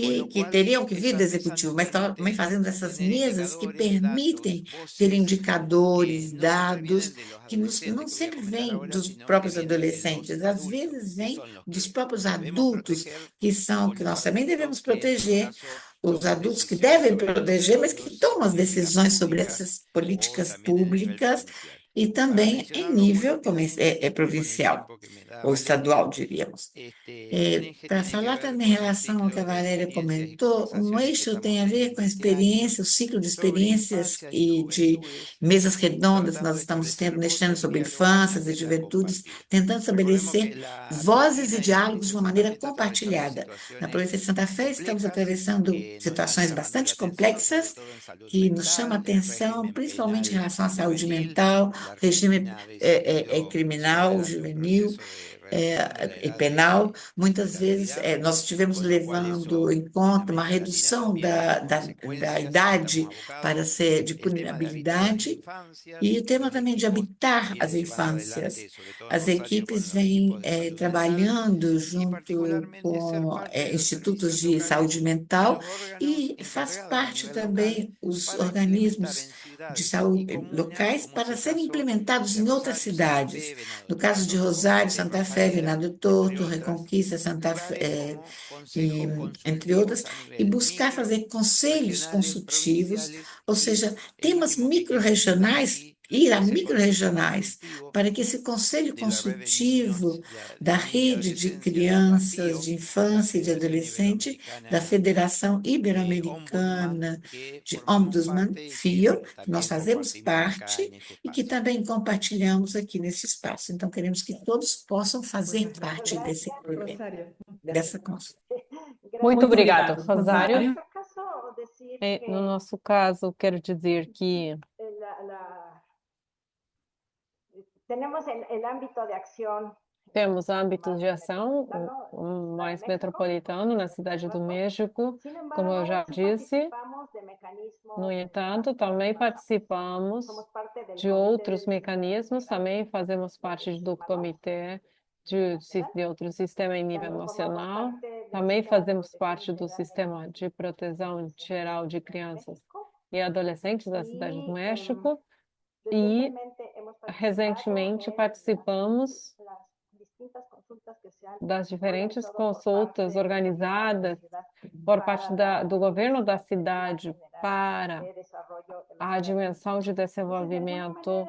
Con e lo que cual, teriam que vir do esas mesas executivo, nos mas também permiten fazendo essas tener mesas que indicadores, datos, permitem ter voces que indicadores, no siempre dados vienen de los que adolescentes, não que voy a sempre comentar vêm ahora, dos sino que próprios vienen de los adolescentes, às adultos, vezes que vêm son los dos que próprios debemos adultos, proteger que con nós los também adultos devemos que en todo proteger, caso os toman adultos que decisiones devem sobre estos proteger, mas que desarrollos tomam en as políticas decisões sobre públicas essas o políticas también en nivel públicas provincial. e Para também em mencionarlo muy nível como rápidamente y con el provincial tiempo que me da ou Valeria, estadual, diríamos. un eje Para tiene que falar ver também em con el relação ao que a ciclo de Valéria experiencias y comentou, um conversaciones que eixo estamos tem a ver teniendo com a este año experiência, o ciclo de sobre experiências infancias y e de juventudes, mesas redondas que tratando nós de estamos establecer tendo neste ano voces, sobre diálogos y infâncias e agendas juventudes, compartidas. tentando Recordemos que estabelecer la vozes e Argentina y la diálogos de provincia de uma Santa maneira Fe está atravesando compartilhada. Na situaciones província de Santa Fé, estamos complejas atravessando que nos están situações llamando la bastante atención, sobre complexas todo en salud que nos chama a mental, en atenção, régimen principalmente em penal relação à saúde juvenil. mental, La regime Argentina ha decidido seguir criminal, dando juvenil, procesos de reducción de la e edad penal. de Muitas la vezes realidad, nós estivemos con lo cual levando eso em en conta uma América Latina redução también tiene da consecuencias y estamos idade para abocados. ser de El tema de habitar las punibilidade infancias, e o tema los também de equipos habitar as vienen llevando infâncias. adelante, sobre todo en As Rosario, con equipes los vêm equipos de salud mental trabalhando y junto particularmente ser com parte de los institutos servicios de saúde locales y mental los órganos e faz encargados a parte nivel local também os para implementar organismos en de saúde locais para serem implementados em outras cidades. No caso de Rosário, Santa Fé, Venado Torto, Reconquista, Santa Fé, e, entre outras, e buscar fazer conselhos consultivos, ou seja, temas micro-regionais, ir a micro-regionais, para que esse conselho consultivo da rede de crianças, de infância e de adolescente da Federação Ibero-Americana de Ombudsman, FIO, que nós fazemos parte e que também compartilhamos aqui nesse espaço. Então, queremos que todos possam fazer parte desse programa, dessa consulta. Muito obrigado, Rosário. Rosário. No nosso caso, quero dizer que Tenemos el ámbito de acción temos âmbitos de ação mais metropolitano na Cidade do México, como eu já disse. No entanto, também participamos de outros mecanismos, também fazemos parte do comitê de outro sistema em nível nacional, também fazemos parte do sistema de proteção geral de crianças e adolescentes da Cidade do México e recentemente participamos das diferentes consultas organizadas por parte do governo da cidade para a dimensão de desenvolvimento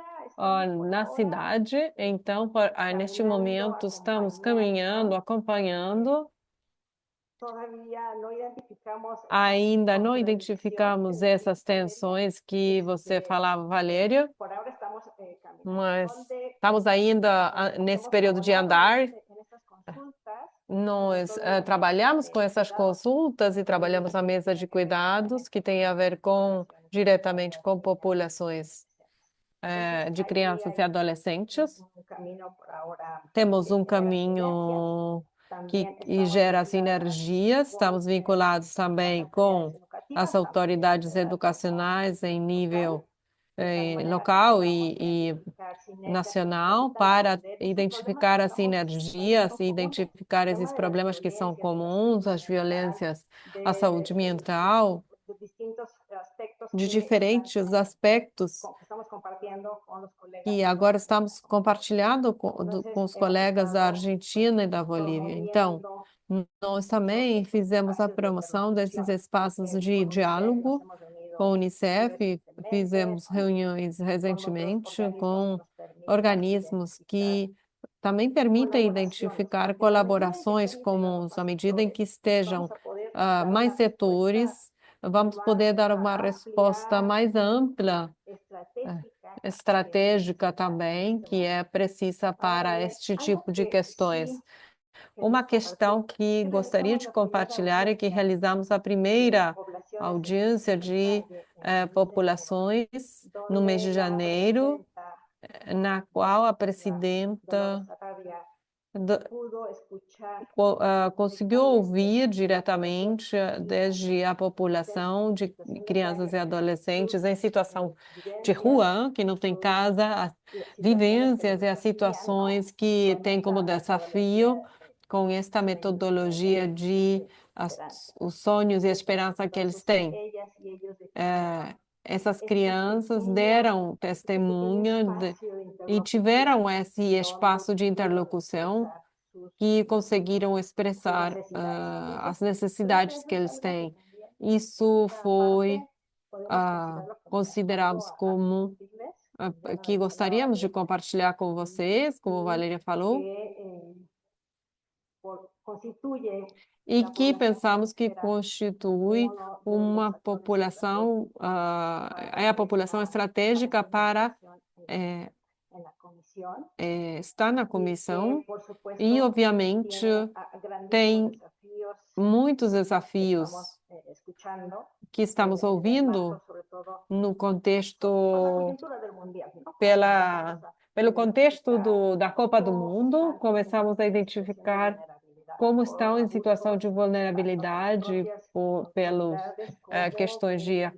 na cidade. Então, neste momento, estamos caminhando, acompanhando. Ainda não identificamos essas tensões que você falava, Valéria, mas estamos ainda nesse período de andar. Nós trabalhamos com essas consultas e trabalhamos na mesa de cuidados, que tem a ver diretamente com populações de crianças e adolescentes. Temos um caminho que gera sinergias, estamos vinculados também com as autoridades educacionais em nível local e nacional para identificar as sinergias e identificar esses problemas que são comuns, as violências à saúde mental, de diferentes aspectos que agora estamos compartilhando com os colegas da Argentina e da Bolívia. Então, nós também fizemos a promoção desses espaços de diálogo com a Unicef, fizemos reuniões recentemente com organismos que também permitem identificar colaborações comuns. À medida em que estejam mais setores, vamos poder dar uma resposta mais ampla, estratégica também, que é precisa para este tipo de questões. Uma questão que gostaria de compartilhar é que realizamos a primeira audiência de populações no mês de janeiro, na qual a presidenta conseguiu ouvir diretamente desde a população de crianças e adolescentes em situação de rua, que não tem casa, as vivências e as situações que têm como desafio com esta metodologia de os sonhos e a esperança que eles têm. Essas crianças deram testemunha e tiveram esse espaço de interlocução que conseguiram expressar as necessidades que eles têm. Isso foi consideramos como que gostaríamos de compartilhar com vocês, como a Valéria falou, e que pensamos que constitui uma população, é a população estratégica para estar na comissão e, obviamente, tem muitos desafios que estamos ouvindo no contexto, pelo contexto da Copa do Mundo. Começamos a identificar como estão em situação de vulnerabilidade pelas questões de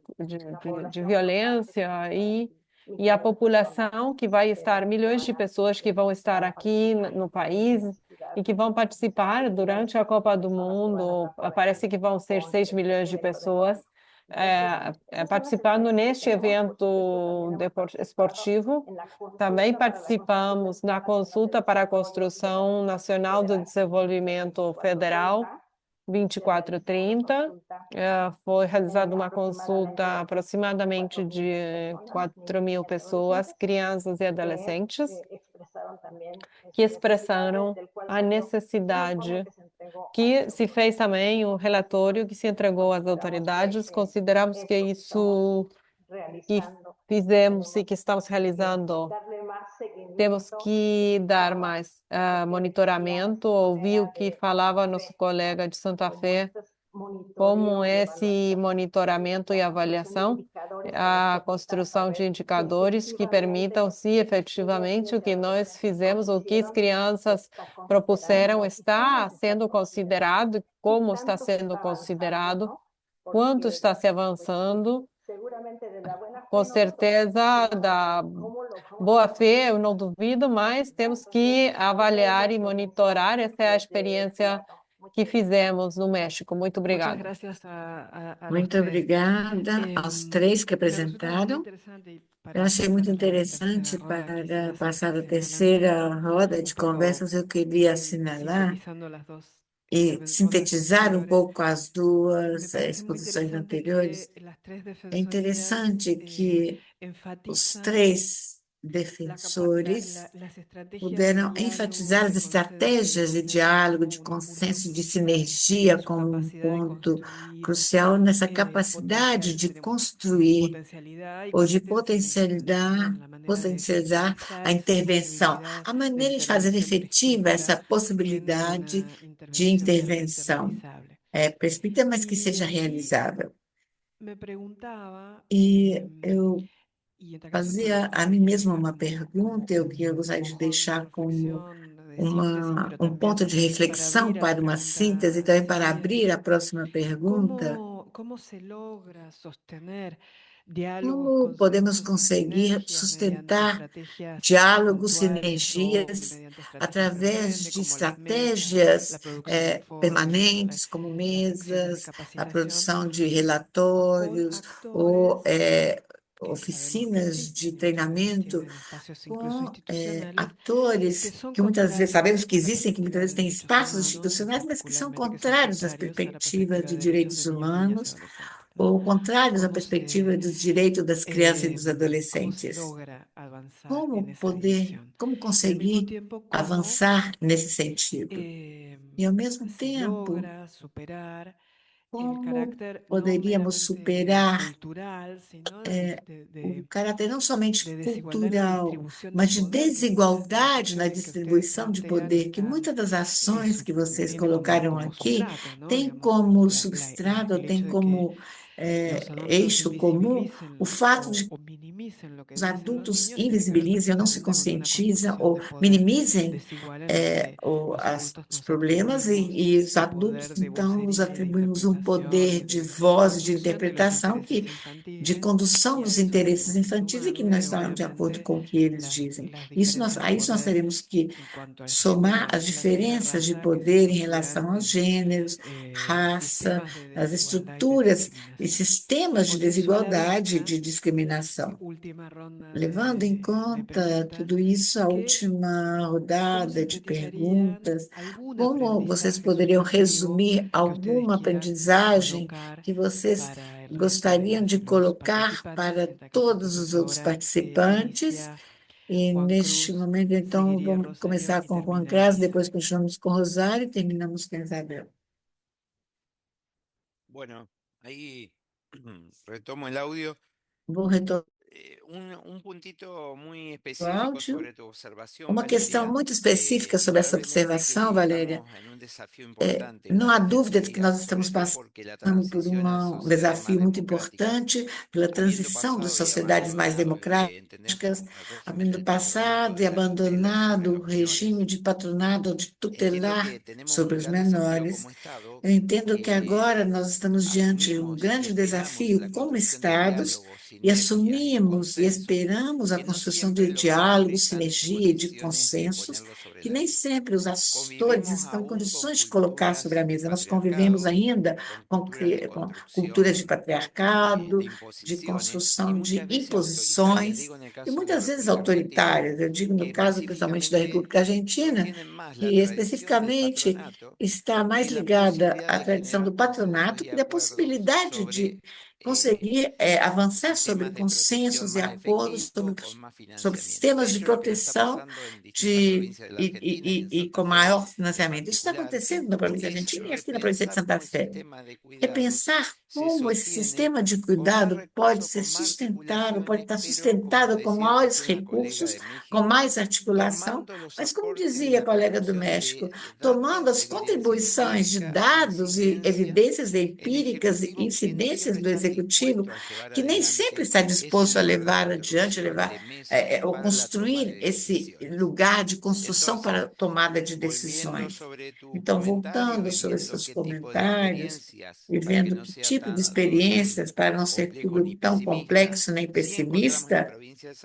violência e a população que vai estar, milhões de pessoas que vão estar aqui no país e que vão participar durante a Copa do Mundo. Parece que vão ser 6 milhões de pessoas. participando neste evento esportivo. Também participamos na consulta para a Construção Nacional do Desenvolvimento Federal 2430. Foi realizada uma consulta aproximadamente de 4.000 pessoas, crianças e adolescentes, que expressaram a necessidade, que se fez também um relatório que se entregou às autoridades. Consideramos que isso que fizemos e que estamos realizando, temos que dar mais monitoramento. Ouvi o que falava nosso colega de Santa Fé, como esse monitoramento e avaliação, a construção de indicadores que permitam se efetivamente o que nós fizemos, o que as crianças propuseram está sendo considerado, como está sendo considerado, quanto está se avançando. Com certeza, da boa fé, eu não duvido, mas temos que avaliar e monitorar. Essa é a experiência que fizemos no México. Muito obrigada. Muito obrigada aos três que apresentaram. Eu achei muito interessante para passar a terceira roda de conversas. Eu queria assinalar e sintetizar um pouco as duas exposições anteriores. É interessante que os três defensores puderam enfatizar as estratégias de diálogo, de consenso, de sinergia como um ponto crucial nessa capacidade de construir ou de potencializar a intervenção, a maneira de fazer efetiva essa possibilidade de intervenção precipita, mas que seja realizável. E eu fazia a mim mesma uma pergunta, que eu gostaria de deixar como um ponto de reflexão para uma síntese, e também para abrir a próxima pergunta. Como podemos conseguir sustentar diálogos, sinergias, através de estratégias permanentes, como mesas, a produção de relatórios ou oficinas de treinamento com atores que muitas vezes sabemos que existem, que muitas vezes têm espaços institucionais, mas que são contrários às perspectivas de direitos humanos ou contrários à perspectiva dos direitos das crianças e dos adolescentes. Como conseguir avançar nesse sentido? E, ao mesmo tempo, como poderíamos superar o caráter não somente cultural, mas de desigualdade na distribuição de poder, que muitas das ações que vocês colocaram aqui têm como substrato, têm como eixo comum o fato de que os adultos invisibilizem ou não se conscientizam ou minimizem os problemas e os adultos, então, nos atribuímos um poder de voz, de interpretação, de condução dos interesses infantis e que não estão de acordo com o que eles dizem. A isso nós teremos que somar as diferenças de poder em relação aos gêneros, raça, as estruturas e sistemas de desigualdade e de discriminação. Levando em conta tudo isso, a última rodada de perguntas, como vocês poderiam resumir alguma aprendizagem que vocês gostariam de colocar para todos os outros participantes? E neste momento, então, vamos começar com Juan Cras, depois continuamos com Rosário e terminamos com Isabel. Bueno, ahí retomo el audio. Vou retomar Un puntito muy o específico áudio. sobre tu observación, Uma questão Valeria. muito específica sobre essa Realmente sé que observação, Valéria. estamos en un desafío importante Não para há la dúvida de que humanidad, nós sobre estamos todo porque la passando por transición a um sociedades más desafio muito democráticas, importante, pela habiendo transição das pasado y sociedades mais abandonado, entendemos democráticas, el havendo régimen passado e patronal abandonado sobre o los menores. regime de patronado, de Entiendo tutelar que tenemos sobre un os gran desafío menores. como Estado, Eu entendo que que agora nós estamos diante de um asumimos y grande gestionamos desafio la como construcción de un Estados diálogo e assumimos e esperamos a construção de diálogo, sinergia e de consensos, que nem sempre os atores estão em condições de colocar sobre a mesa. Nós convivemos ainda com culturas de patriarcado, de construção de imposições, e muitas vezes autoritárias. Eu digo no caso, principalmente da República Argentina, que especificamente está mais ligada à tradição do patronato que da possibilidade de conseguir avançar sobre consensos e acordos sobre sistemas de proteção e com maior financiamento. Isso está acontecendo na província argentina e aqui na província de Santa Fé. É pensar como esse sistema de cuidado pode ser sustentado, pode estar sustentado com maiores recursos, com mais articulação, mas, como dizia a colega do México, tomando as contribuições de dados e evidências empíricas e incidências do executivo, que nem sempre está disposto a levar adiante, ou construir esse lugar de construção para a tomada de decisões. Então, voltando sobre esses comentários e vendo que tipo de experiências, para não ser tudo tão complexo nem pessimista,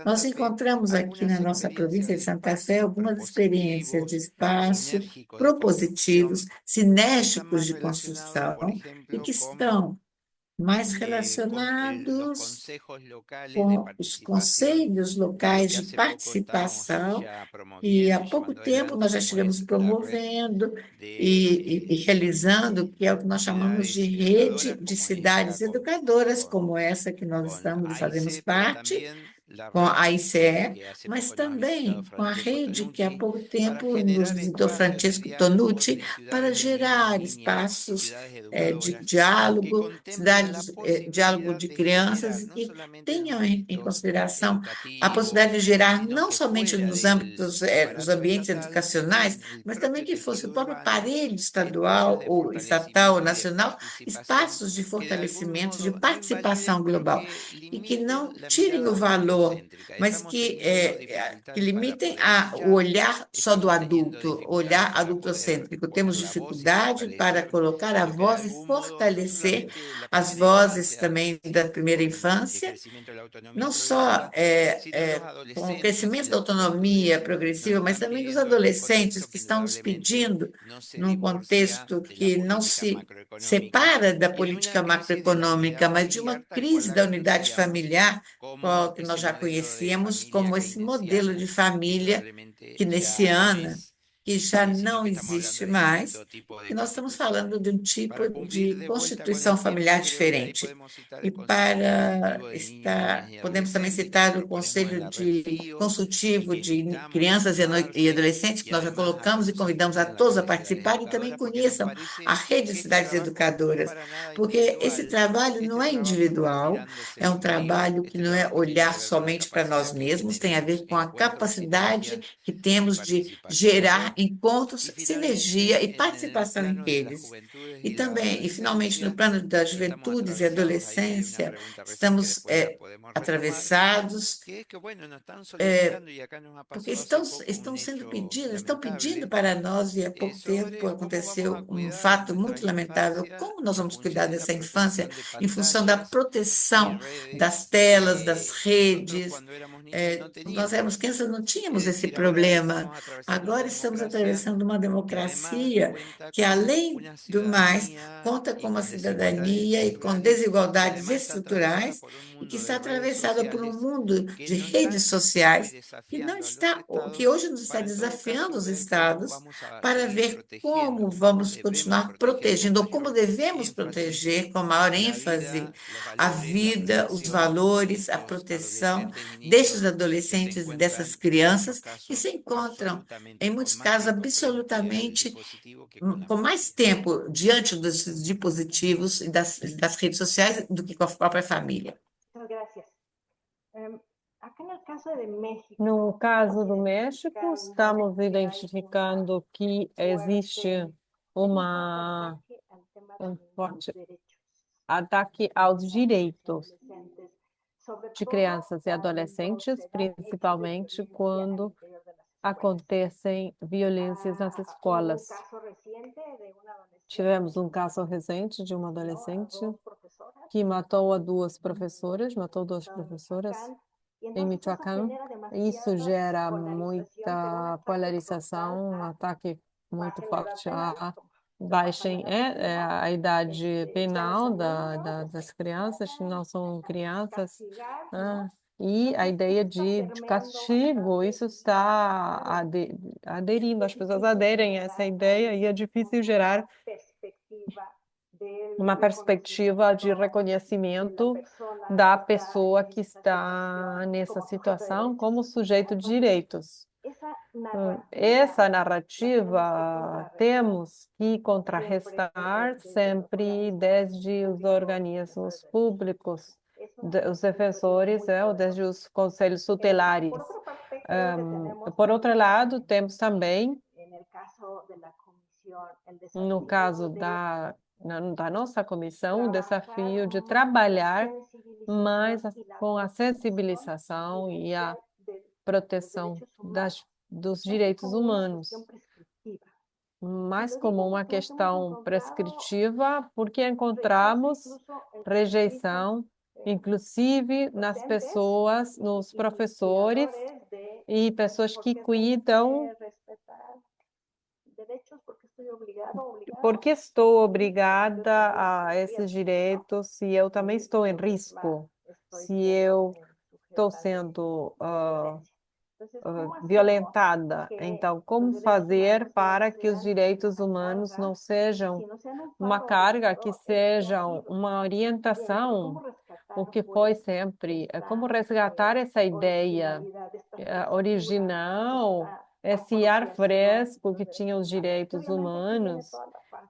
nós encontramos aqui na nossa província de Santa Fé algumas experiências de espaço propositivos, sinérgicos de construção, e que estão mais relacionados com os conselhos locais de participação, e há pouco tempo nós já estivemos promovendo e realizando, que é o que nós chamamos de rede de cidades educadoras, como essa que nós estamos e fazemos parte, com a ICE, mas também com a rede que há pouco tempo nos visitou Francisco Tonucci, para gerar espaços de diálogo, diálogo de crianças, e tenham em consideração a possibilidade de gerar não somente nos âmbitos dos ambientes educacionais, mas também que fosse o próprio aparelho estadual ou estatal ou nacional, espaços de fortalecimento, de participação global, e que não tirem o valor, mas que limitem o olhar só do adulto, olhar adultocêntrico. Temos dificuldade para colocar a voz e fortalecer as vozes também da primeira infância, não só com o crescimento da autonomia progressiva, mas também dos adolescentes que estão nos pedindo, num contexto que não se separa da política macroeconômica, mas de uma crise da unidade familiar, que nós já conhecíamos como esse modelo de família keynesiana, que já não existe mais, e nós estamos falando de um tipo de constituição familiar diferente. E podemos também citar o Conselho Consultivo de Crianças e Adolescentes, que nós já colocamos e convidamos a todos a participar, e também conheçam a Rede de Cidades Educadoras, porque esse trabalho não é individual, é um trabalho que não é olhar somente para nós mesmos, tem a ver com a capacidade que temos de gerar encontros, sinergia e participação em redes. E também, e finalmente, no plano das juventudes e adolescência, estamos atravessados, porque estão pedindo para nós, e há pouco tempo aconteceu um fato muito lamentável: como nós vamos cuidar dessa infância em função da proteção das telas, das redes. Nós éramos crianças, não tínhamos esse problema. Agora estamos atravessando uma democracia que, além do mais, conta com uma cidadania e com desigualdades estruturais, e que está atravessada por um mundo de redes sociais que hoje nos está desafiando os estados para ver como vamos continuar protegendo, ou como devemos proteger com maior ênfase a vida, os valores, a proteção destes adolescentes e dessas crianças que se encontram, em muitos casos, absolutamente com mais tempo diante dos dispositivos e das redes sociais do que com a própria família. No caso do México, estamos identificando que existe um forte ataque aos direitos de crianças e adolescentes, principalmente quando acontecem violências nas escolas. Tivemos um caso recente de uma adolescente que matou duas professoras Y em entonces eso Michoacán. genera Isso demasiada gera polarización, muita genera un ataque polarização, frontal ataque muito bajen la edad forte penal, a como baixem pasa en Argentina, a idade ya no penal son niños, das crianças, que não são crianças. castigar, Ah, ¿no? e a Entonces, ideia esto está de permeando castigo, isso está aderindo, as pessoas aderem a essa ideia e é difícil gerar perspectiva del uma perspectiva de reconhecimento da pessoa que está nessa situação como sujeito de direitos. Essa narrativa temos que contrarrestar sempre desde os organismos públicos, os defensores, ou desde os conselhos tutelares. Por outro lado, temos também, no caso da nossa comissão, o desafio de trabalhar mais com a sensibilização e a proteção dos direitos humanos, mais como uma questão prescritiva, porque encontramos rejeição, inclusive nas pessoas, nos professores e pessoas que cuidam, porque estou obrigada a esses direitos se eu também estou em risco, se eu estou sendo violentada. Então, como fazer para que os direitos humanos não sejam uma carga, que sejam uma orientação, o que foi sempre, como resgatar essa ideia original, esse ar fresco que tinha os direitos humanos.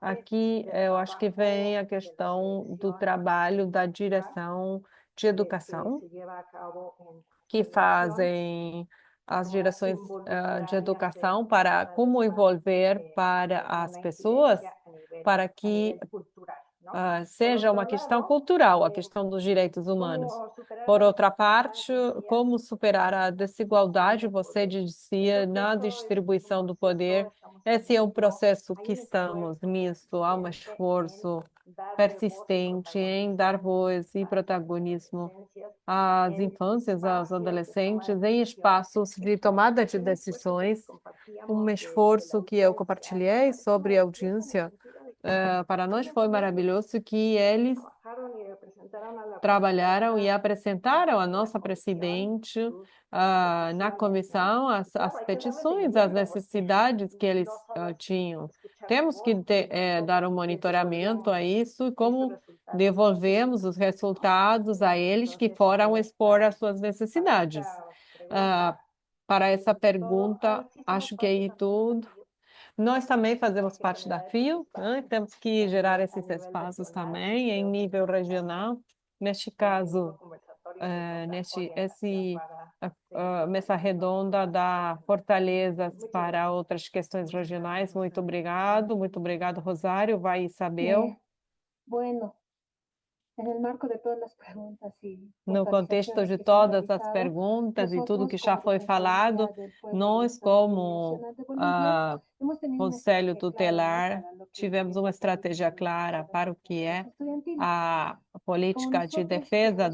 Aqui, eu acho que vem a questão do trabalho da direção de educação, que fazem as direções de educação para como envolver para as pessoas, para que seja uma questão cultural, a questão dos direitos humanos. Por outra parte, como superar a desigualdade, você dizia, na distribuição do poder. Esse é um processo que estamos nisso, há um esforço persistente em dar voz e protagonismo às infâncias, aos adolescentes, em espaços de tomada de decisões, um esforço que eu compartilhei sobre a audiência. Para nós foi maravilhoso que eles trabalharam e apresentaram a nossa presidente na comissão as petições, as necessidades que eles tinham. Temos que dar um monitoramento a isso e como devolvemos os resultados a eles que foram expor as suas necessidades. Para essa pergunta, acho que é tudo. Nós também fazemos parte da FIO, né? Temos que gerar esses espaços também em nível regional. Neste caso, mesa redonda da Fortalezas para outras questões regionais. Muito obrigado, Rosário, vai Isabel. Bueno, en el marco de todas las preguntas no contexto de todas as perguntas e tudo que já foi falado, nós, como Conselho Tutelar, tivemos uma estratégia clara para o que é a política de defesa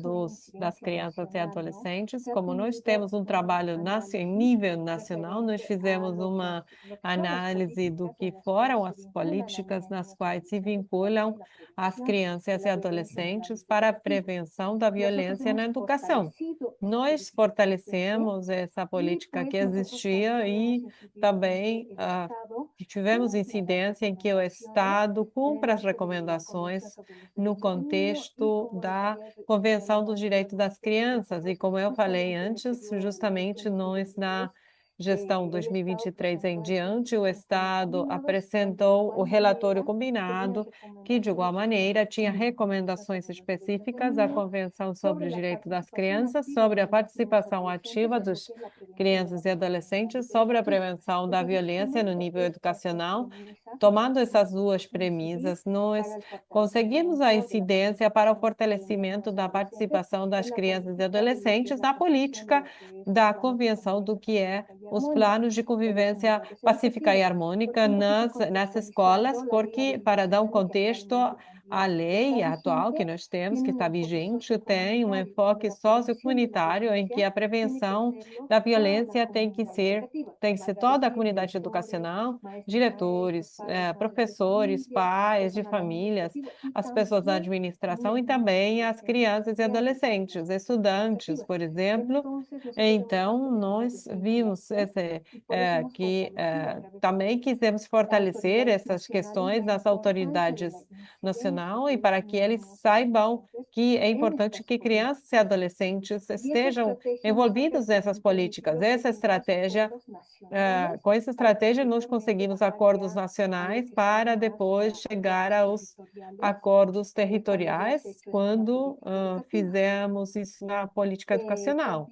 das crianças e adolescentes. Como nós temos um trabalho em nível nacional, nós fizemos uma análise do que foram as políticas nas quais se vinculam as crianças e adolescentes para a prevenção da violência na educação. Nós fortalecemos essa política que existia e também tivemos incidência em que o Estado cumpra as recomendações no contexto da Convenção dos Direitos das Crianças. E como eu falei antes, justamente nós na gestão 2023 em diante, o Estado apresentou o relatório combinado, que, de igual maneira, tinha recomendações específicas à Convenção sobre o Direito das Crianças, sobre a participação ativa dos crianças e adolescentes, sobre a prevenção da violência no nível educacional Tomando essas duas premissas, nós conseguimos a incidência para o fortalecimento da participação das crianças e adolescentes na política da Convenção do que é os planos de convivência pacífica e harmônica nas escolas, porque, para dar um contexto, a lei atual que nós temos, que está vigente, tem um enfoque sociocomunitário em que a prevenção da violência tem que ser toda a comunidade educacional, diretores, professores, pais de famílias, as pessoas da administração e também as crianças e adolescentes, estudantes, por exemplo. Então, nós vimos que também quisemos fortalecer essas questões nas autoridades nacionais e para que eles saibam que é importante que crianças e adolescentes estejam envolvidos nessas políticas. Com essa estratégia, nós conseguimos acordos nacionais para depois chegar aos acordos territoriais quando fizemos isso na política educacional.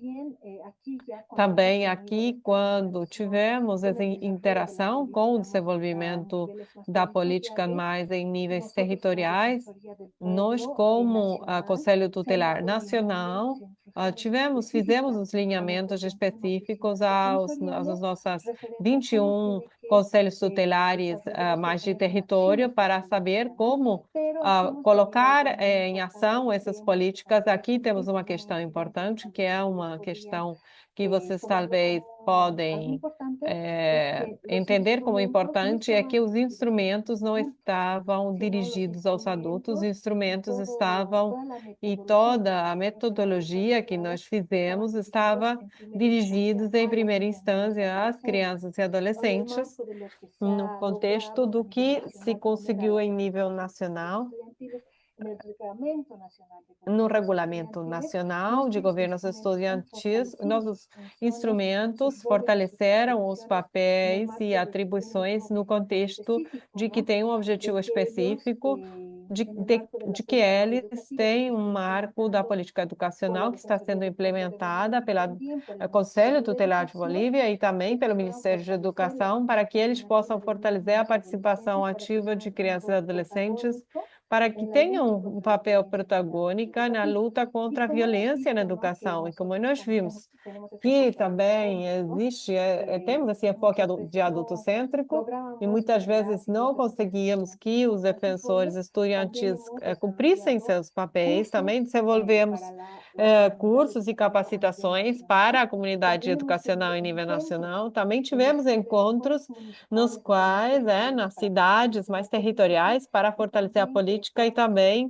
Também aqui, quando tivemos essa interação com o desenvolvimento da política mais em níveis territoriais, nós, como Conselho Tutelar Nacional, fizemos os alinhamentos específicos às nossas 21 conselhos tutelares mais de território para saber como colocar em ação essas políticas. Aqui temos uma questão importante, que é uma questão que vocês talvez podem entender como importante, é que os instrumentos não estavam dirigidos aos adultos, os instrumentos e toda a metodologia que nós fizemos estava dirigidos em primeira instância às crianças e adolescentes, no contexto do que se conseguiu em nível nacional, no Regulamento Nacional de Governos Estudantis. Nossos instrumentos fortaleceram os papéis e atribuições no contexto de que tem um objetivo específico, de que eles têm um marco da política educacional que está sendo implementada pelo Conselho Tutelar de Bolívia e também pelo Ministério da Educação, para que eles possam fortalecer a participação ativa de crianças e adolescentes, para que tenham um papel protagônico na luta contra a violência na educação. E como nós vimos que também existe, temos esse enfoque de adulto-cêntrico, e muitas vezes não conseguíamos que os defensores estudantis cumprissem seus papéis. Também desenvolvemos cursos e capacitações para a comunidade educacional em nível nacional. Também tivemos encontros nos quais, nas cidades mais territoriais, para fortalecer a política e também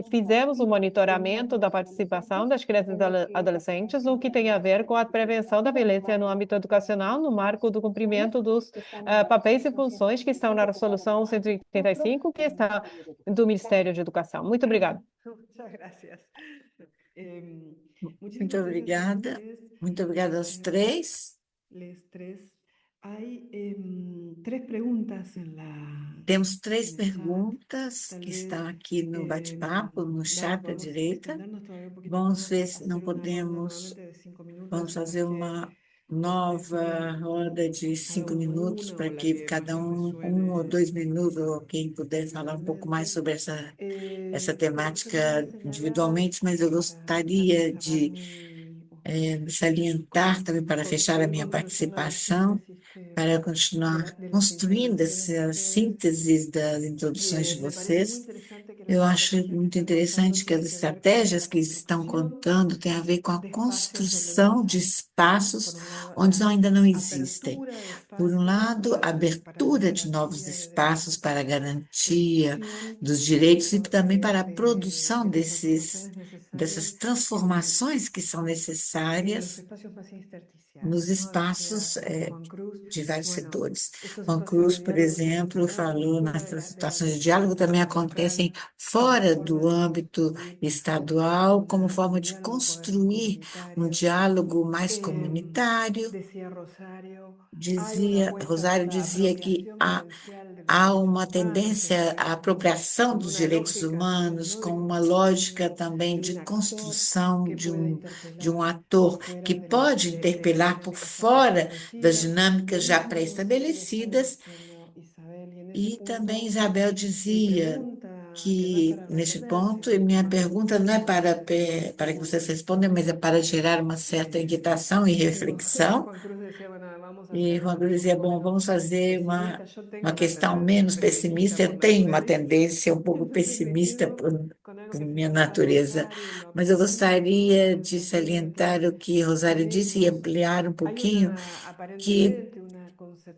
fizemos um monitoramento da participação das crianças e adolescentes, o que tem a ver com a prevenção da violência no âmbito educacional, no marco do cumprimento dos papéis e funções que estão na Resolução 185, que está do Ministério de Educação. Muito obrigada. Muito obrigada. Muito obrigada aos três. Temos três perguntas que estão aqui no bate-papo, no chat à direita. Vamos ver se não podemos. Vamos fazer uma nova roda de 5 minutos para que cada um ou 2 minutos, ou quem puder falar um pouco mais sobre essa temática individualmente, mas eu gostaria de salientar também, para fechar a minha participação, para continuar construindo essa síntese das introduções de vocês. Eu acho muito interessante que as estratégias que estão contando têm a ver com a construção de espaços onde ainda não existem. Por um lado, a abertura de novos espaços para a garantia dos direitos e também para a produção dessas transformações que são necessárias nos espaços de vários setores. Juan Cruz, por exemplo, falou nas situações de diálogo também acontecem fora do âmbito estadual, como forma de construir um diálogo mais comunitário. Dizia Rosário dizia que há uma tendência à apropriação dos direitos humanos com uma lógica também de construção de um ator que pode interpelar por fora das dinâmicas já pré-estabelecidas. E também Isabel dizia que, neste ponto, e minha pergunta não é para que vocês respondam, mas é para gerar uma certa inquietação e reflexão. E Juan Cruz dizia, bom, vamos fazer uma questão menos pessimista. Eu tenho uma tendência um pouco pessimista por minha natureza, mas eu gostaria de salientar o que Rosário disse e ampliar um pouquinho, que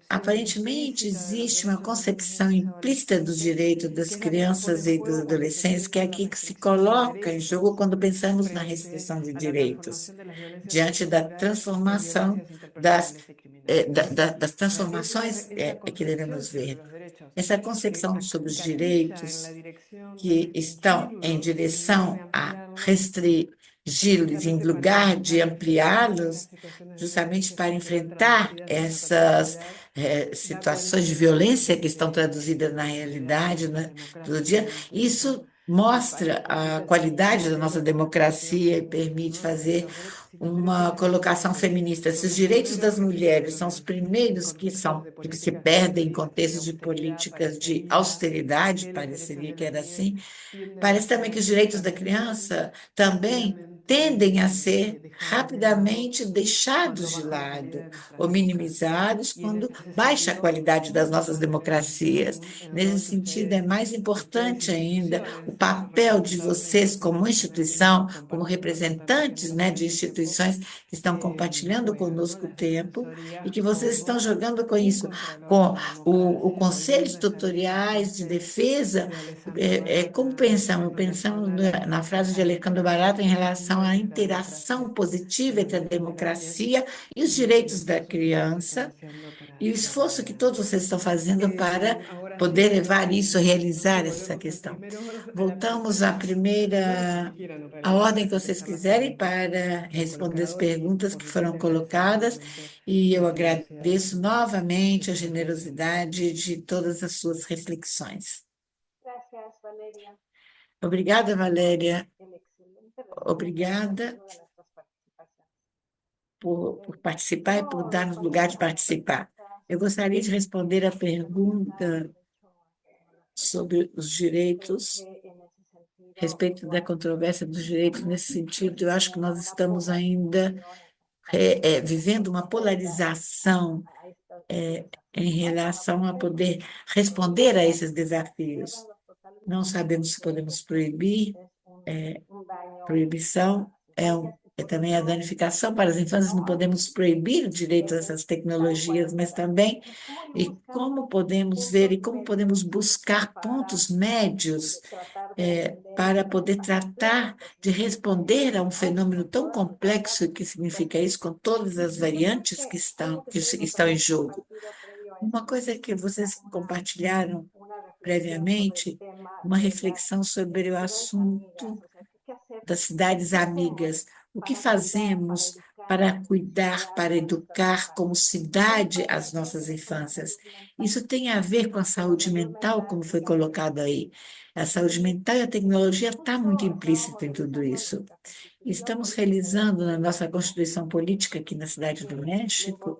aparentemente existe uma concepção implícita do direito das crianças e dos adolescentes, que é aqui que se coloca em jogo quando pensamos na restrição de direitos, diante da transformação das transformações que devemos ver. Essa concepção sobre os direitos que estão em direção a restringi-los em lugar de ampliá-los, justamente para enfrentar essas situações de violência que estão traduzidas na realidade, né, do dia. Isso mostra a qualidade da nossa democracia e permite fazer uma colocação feminista. Se os direitos das mulheres são os primeiros que se perdem em contextos de políticas de austeridade, pareceria que era assim, parece também que os direitos da criança também tendem a ser rapidamente deixados de lado ou minimizados quando baixa a qualidade das nossas democracias. Nesse sentido, é mais importante ainda o papel de vocês como instituição, como representantes, né, de instituições que estão compartilhando conosco o tempo e que vocês estão jogando com isso, com o Conselhos Tutoriais de Defesa. Como pensamos? Pensamos na frase de Alejandro Barata em relação à interação positiva entre a democracia e os direitos da criança e o esforço que todos vocês estão fazendo para poder levar isso, realizar essa questão. Voltamos à ordem que vocês quiserem para responder as perguntas que foram colocadas e eu agradeço novamente a generosidade de todas as suas reflexões. Gracias, Valeria. Obrigada, Valéria. El excelente resumen Obrigada de nuestras participaciones. por participar e por dar-nos lugar de participar. Eu gostaria de responder a pergunta sobre os direitos, a respeito da controvérsia dos direitos. Nesse sentido, eu acho que nós estamos ainda vivendo uma polarização em relação a poder responder a esses desafios. Não sabemos se podemos proibir, proibição é também a danificação para as infâncias, não podemos proibir o direito a essas tecnologias, mas também e como podemos ver e como podemos buscar pontos médios para poder tratar de responder a um fenômeno tão complexo que significa isso, com todas as variantes que estão em jogo. Uma coisa que vocês compartilharam previamente, uma reflexão sobre o assunto das cidades amigas. O que fazemos para cuidar, para educar como cidade as nossas infâncias? Isso tem a ver com a saúde mental, como foi colocado aí. A saúde mental e a tecnologia está muito implícita em tudo isso. Estamos realizando na nossa Constituição Política aqui na Cidade do México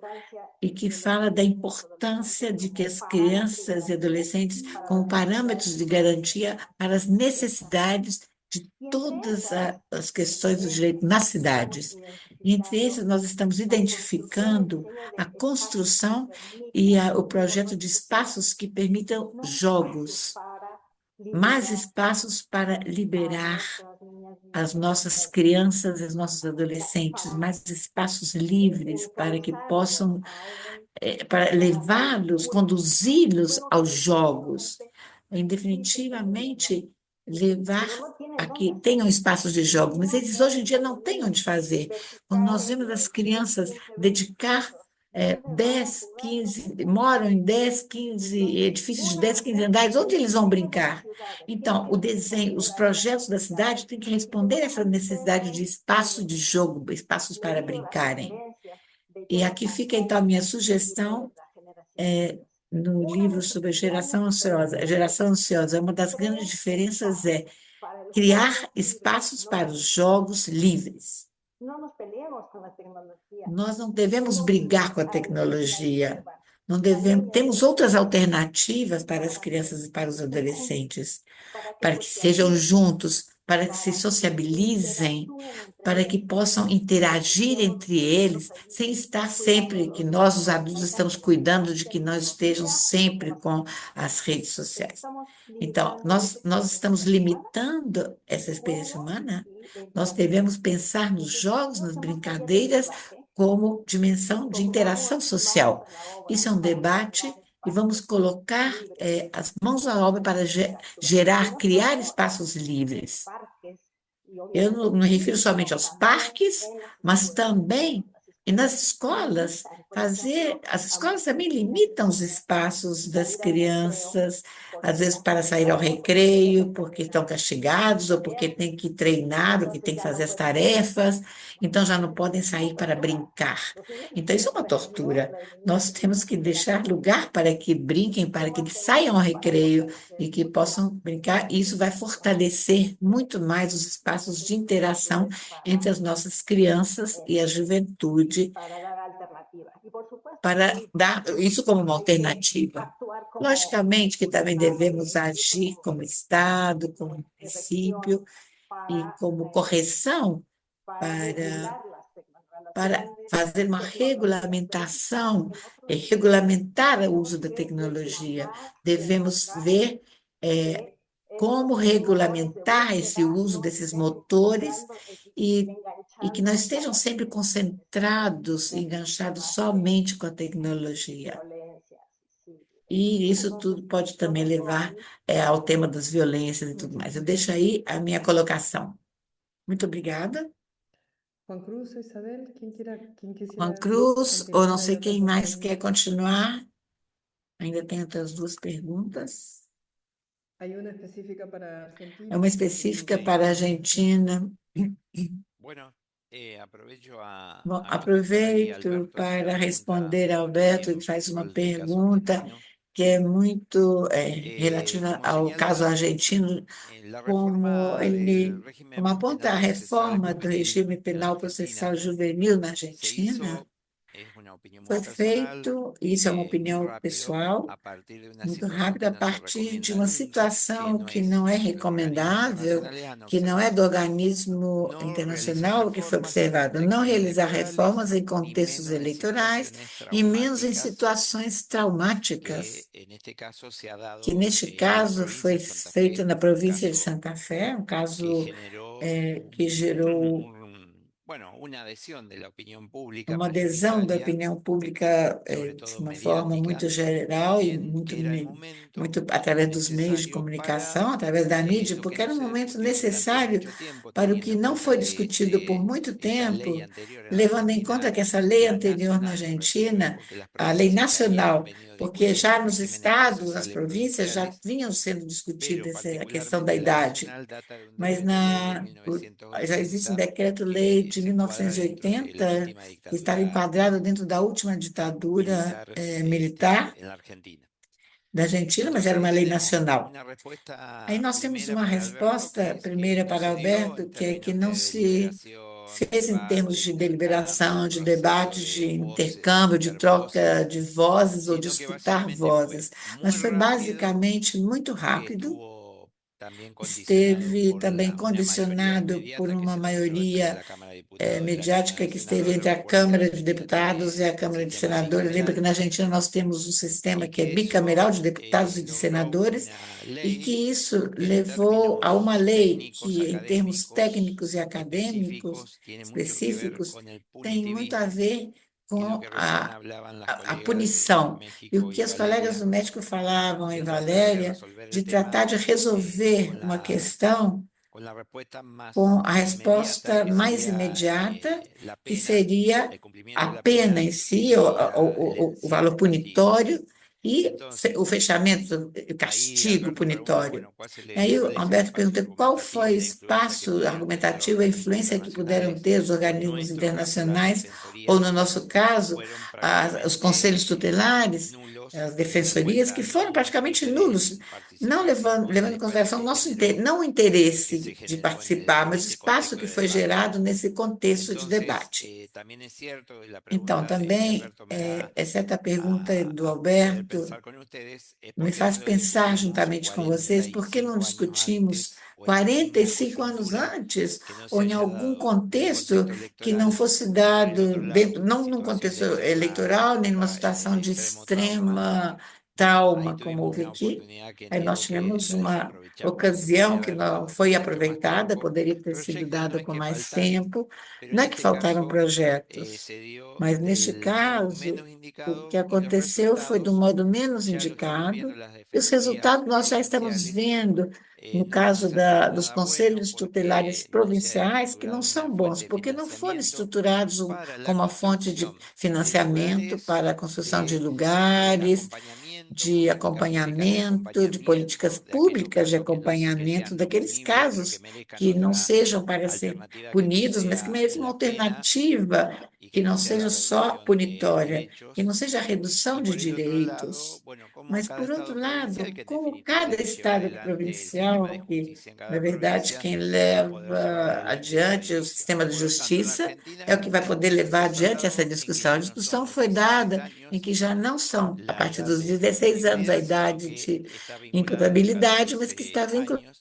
e que fala da importância de que as crianças e adolescentes, como parâmetros de garantia para as necessidades de todas as questões do direito nas cidades. E entre esses, nós estamos identificando a construção e o projeto de espaços que permitam jogos, mais espaços para liberar as nossas crianças e os nossos adolescentes, mais espaços livres para que possam para levá-los, conduzi-los aos jogos, em definitivamente levar a que tenham espaços de jogos, mas eles hoje em dia não têm onde fazer. Quando nós vemos as crianças dedicar 10, 15, moram em 10, 15 edifícios de 10, 15 andares, onde eles vão brincar? Então, o desenho, os projetos da cidade têm que responder a essa necessidade de espaço de jogo, espaços para brincarem. E aqui fica, então, a minha sugestão no livro sobre a geração ansiosa. A geração ansiosa, uma das grandes diferenças é para el criar juego espaços libre. para os jogos livres. No nos peleemos con la tecnología. Nós não devemos Tenemos brigar com a tecnologia. Não devemos, temos outras alternativas para as crianças e para os adolescentes, para que sejam juntos, para que se sociabilizem, para que possam interagir entre eles, sem estar sempre que nós, os adultos, estamos cuidando de que nós estejamos sempre com as redes sociais. Então, nós estamos limitando essa experiência humana. Nós devemos pensar nos jogos, nas brincadeiras, como dimensão de interação social. Isso é um debate e vamos colocar as mãos à obra para gerar, criar espaços livres. Eu não me refiro somente aos parques, mas também e nas escolas, as escolas também limitam os espaços das crianças, às vezes para sair ao recreio, porque estão castigados, ou porque têm que treinar, ou que têm que fazer as tarefas, então já não podem sair para brincar. Então, isso é uma tortura. Nós temos que deixar lugar para que brinquem, para que eles saiam ao recreio e que possam brincar, e isso vai fortalecer muito mais os espaços de interação entre as nossas crianças e a juventude, para dar isso como uma alternativa. Logicamente que também devemos agir como Estado, como município e como correção para fazer uma regulamentação e regulamentar o uso da tecnologia. Devemos ver como regulamentar esse uso desses motores e que não estejam sempre concentrados, enganchados somente com a tecnologia. E isso tudo pode também levar ao tema das violências e tudo mais. Eu deixo aí a minha colocação. Muito obrigada. Juan Cruz ou Isabel, quem quisiera Juan Cruz, ou continuar não aí sei outras quem duas mais quer perguntas. continuar. Ainda tem outras duas perguntas. Hay una específica para Argentina. É uma específica para a Argentina. Bueno, aprovecho Bom, a responder ahí, aproveito Alberto, para hace una responder a pregunta Alberto, ele también faz uma puntual del caso pergunta argentino. que é muito relativa Como ao caso señala, argentino, la como reforma del como régimen aponta a penal procesal reforma do juvenil regime en penal Argentina processal juvenil na se Argentina, hizo, es una opinión muy foi personal, feito, isso é uma muy opinião rápido, pessoal, a partir de una muito situación rápido, que a no se partir de recomienda uma que situação no que es não é de organismos recomendável, internacionales han que não é do observado. organismo No realizar internacional que foi reformas en observado, não contextos realizar reformas electorales, em ni contextos menos en eleitorais situaciones e menos em traumáticas situações traumáticas, que en este caso se ha que dado neste en la caso provincia foi de Santa feito Fe, na un província de caso Santa Fé, um que caso generó que gerou bueno, una adhesión de la opinión pública uma adesão da mayoritaria, opinião pública sobre de todo uma forma mediática, muito geral e en muito, que era el momento muito através dos meios de necesario para comunicação, através da mídia, esto que porque no era um se momento discutió durante necessário mucho tiempo, para o que teniendo en não cuenta foi que discutido por muito esta ley tempo, anterior en la levando em conta Argentina, que essa lei la anterior na nacional me refiero, Argentina, porque las a lei provincias ya habían nacional, venido porque discutiendo já nos regímenes estados, nas procesales províncias, já provinciales, vinham sendo pero discutidas a questão da particularmente la idade. nacional data de un Mas decreto ley de já existe um 1980 decreto-lei que de se encuadra dentro de la 1980 última que estava dictadura enquadrado dentro da última ditadura militar militar en la Argentina. da Argentina, mas Entonces era ahí uma lei tenemos nacional. una Aí respuesta nós temos primera uma para Alberto, que resposta es que primeira no para se dio Alberto, en que é que términos não de se deliberación, fez em termos debate, de intercambio, deliberação, un de proceso debate, de de voces, intercâmbio, de troca intervoces, de vozes ou de sino que escutar básicamente fue vozes, mas muy foi rápido basicamente muito y rápido, estuvo también condicionado esteve por também una mayoría condicionado por inmediata que uma se produjo entre maioria la Cámara de Diputados y la Cámara mediática de que esteve Senadores. entre a Recuerden que la Câmara de Argentina Deputados e tiene a Câmara de sistema Senadores. Lembra que bicameral na Argentina nós temos um sistema y que é que bicameral eso de deputados e de logró senadores, una e que ley isso que en levou a uma términos lei técnicos, que, em termos académicos, técnicos e acadêmicos específicos, tiene mucho que ver específicos, con el tem muito a punitivismo ver y lo com que recién hablaban las a colegas de punição. E o México que y as colegas Valeria, do México falavam em de tratar de Valéria, resolver de el tratar tema de resolver uma questão con la respuesta com más a inmediata, resposta que mais sería imediata, la que pena, seria el cumplimiento a de la pena pena em si, y o sí, valor el castigo. punitório e Entonces, o fechamento, o ahí castigo Alberto pregunta, punitório. bueno, E aí o cuál es el Alberto espacio pergunta qual argumentativo foi y o la influencia que espaço pudieron tener los argumentativo, a organismos influência que puderam internacionales, ter os o en organismos nuestro caso las internacionais, ou defensorías, no nosso caso, fueron os conselhos prácticamente tutelares, nulos as defensorias, que foram praticamente nulos, não levando em consideração o nosso não o interesse de participar, mas o espaço que foi gerado nesse contexto de debate. Então, também, é certa a pergunta do Alberto, me faz pensar juntamente com vocês, por que não discutimos 45 anos antes, ou em algum contexto que não fosse dado, dentro, não num contexto eleitoral, nem numa situação de extrema trauma, como houve aqui. Aí nós tivemos uma ocasião que não foi aproveitada, poderia ter sido dada com mais tempo. Não é que faltaram projetos, mas neste caso, o que aconteceu foi do modo menos indicado, e os resultados nós já estamos vendo no caso dos conselhos tutelares provinciais, que não são bons, porque não foram estruturados como uma fonte de financiamento para a construção de lugares, de acompanhamento, de políticas públicas de acompanhamento daqueles casos que não sejam para ser punidos, mas que mereçam uma alternativa que não seja só punitória, que não seja a redução de direitos. Mas, por outro lado, como cada estado provincial, que, na verdade, quem leva adiante o sistema de justiça é o que vai poder levar adiante essa discussão. A discussão foi dada em que já não são, a partir dos 16 anos, a idade de imputabilidade, mas que está vinculada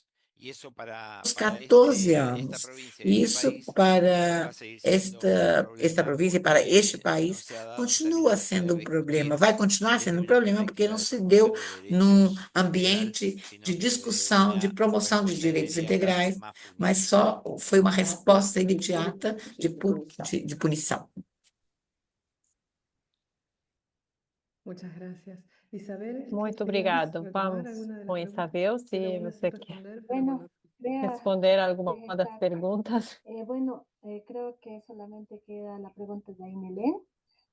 aos 14 anos. E isso, para esta província e para este país, continua sendo um problema, vai continuar sendo um problema, porque não se deu num ambiente de discussão, de promoção de direitos integrais, mas só foi uma resposta imediata de punição. Muito obrigado. Vamos com Isabel, se você quer Bueno, vea, responder alguma das exacto. perguntas. Bueno, creo que solamente queda la pregunta de Ainelén.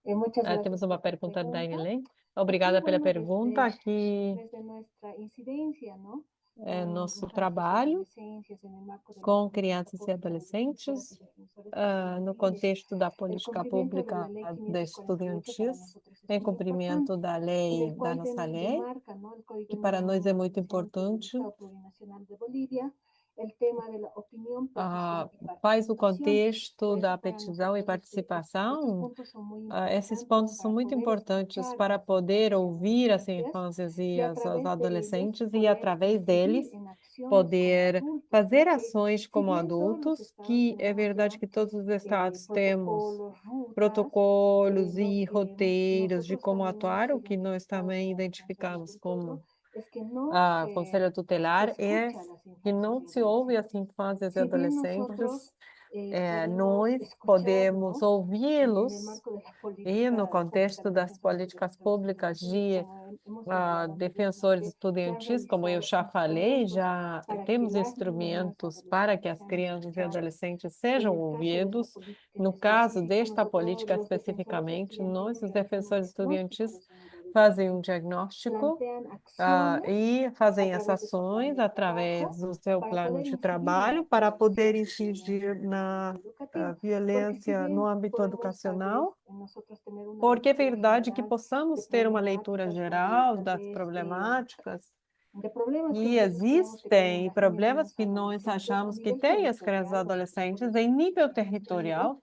Muchas gracias Temos uma por la pergunta da pregunta. Ainelém. Obrigada pela Bueno, pergunta. Aqui desde nuestra incidencia, ¿no? é nosso Infantes y trabalho adolescencias en el marco de la com política crianças e pública de adolescentes, defensores y defensores no estudiantiles. contexto da El política cumplimiento de pública la ley da 548 para estudantis, nosotros es em muy cumprimento importante, da en lei, el da cual nossa lei, demarca, ¿no? El Código que para nós é muito 995 del importante, Estado Plurinacional de Bolivia, el tema de la opinión, petición y faz o participación. contexto Por da eso para petição e nosotros estos participação. puntos son muy Esses importantes pontos são para muito poder importantes escuchar para a las poder infancias y ouvir as adolescentes infâncias y e a os través de ellos adolescentes e, poder através incidir deles, en acciones como poder adultos, fazer ¿no? Que ações si como bien todos los adultos, estados que é tenemos verdade ya que todos os estados temos protocolos, rutas, protocolos e roteiros de nosotros como también atuar, hemos o que nós identificado também como identificamos Consejo como Consultor, es que no Conselho se Tutelar, é escucha a las que infancias não y se ouve adolescentes. as infâncias e Si bien adolescentes, nosotros nós podemos escuchar, podemos ¿no? En el ouvi-los marco de la e política no pública contexto de das defensores y políticas defensoras públicas estudiantiles, de como hemos hablado defensores anteriormente, se han estudantis, como eu realizado já falei, instrumentos já para que temos las niñas, instrumentos para que adolescentes as sean crianças e escuchadas. adolescentes En sejam el caso de esta ouvidos. política No caso específico, desta nosotros, política los defensores especificamente, nós, estudiantiles, os realizamos defensores estudantis, diagnósticos de vulnerabilidad, fazem um diagnóstico plantean acciones e a fazem as través de su plan ações de através trabajo do seu para plano poder de incidir en trabalho la para poder violencia incidir en el na ámbito educativo. Porque si violência no bien âmbito podemos educacional, tal vez nosotros tener una porque é lectura verdade que general possamos de ter uma leitura problemáticas geral tal das vez problemáticas de problemas que que nosotros creemos que tienen existem, e las niñas y problemas los que nós adolescentes a achamos que nivel têm as crianças e territorial, porque adolescentes por em nível hemos tenido, territorial.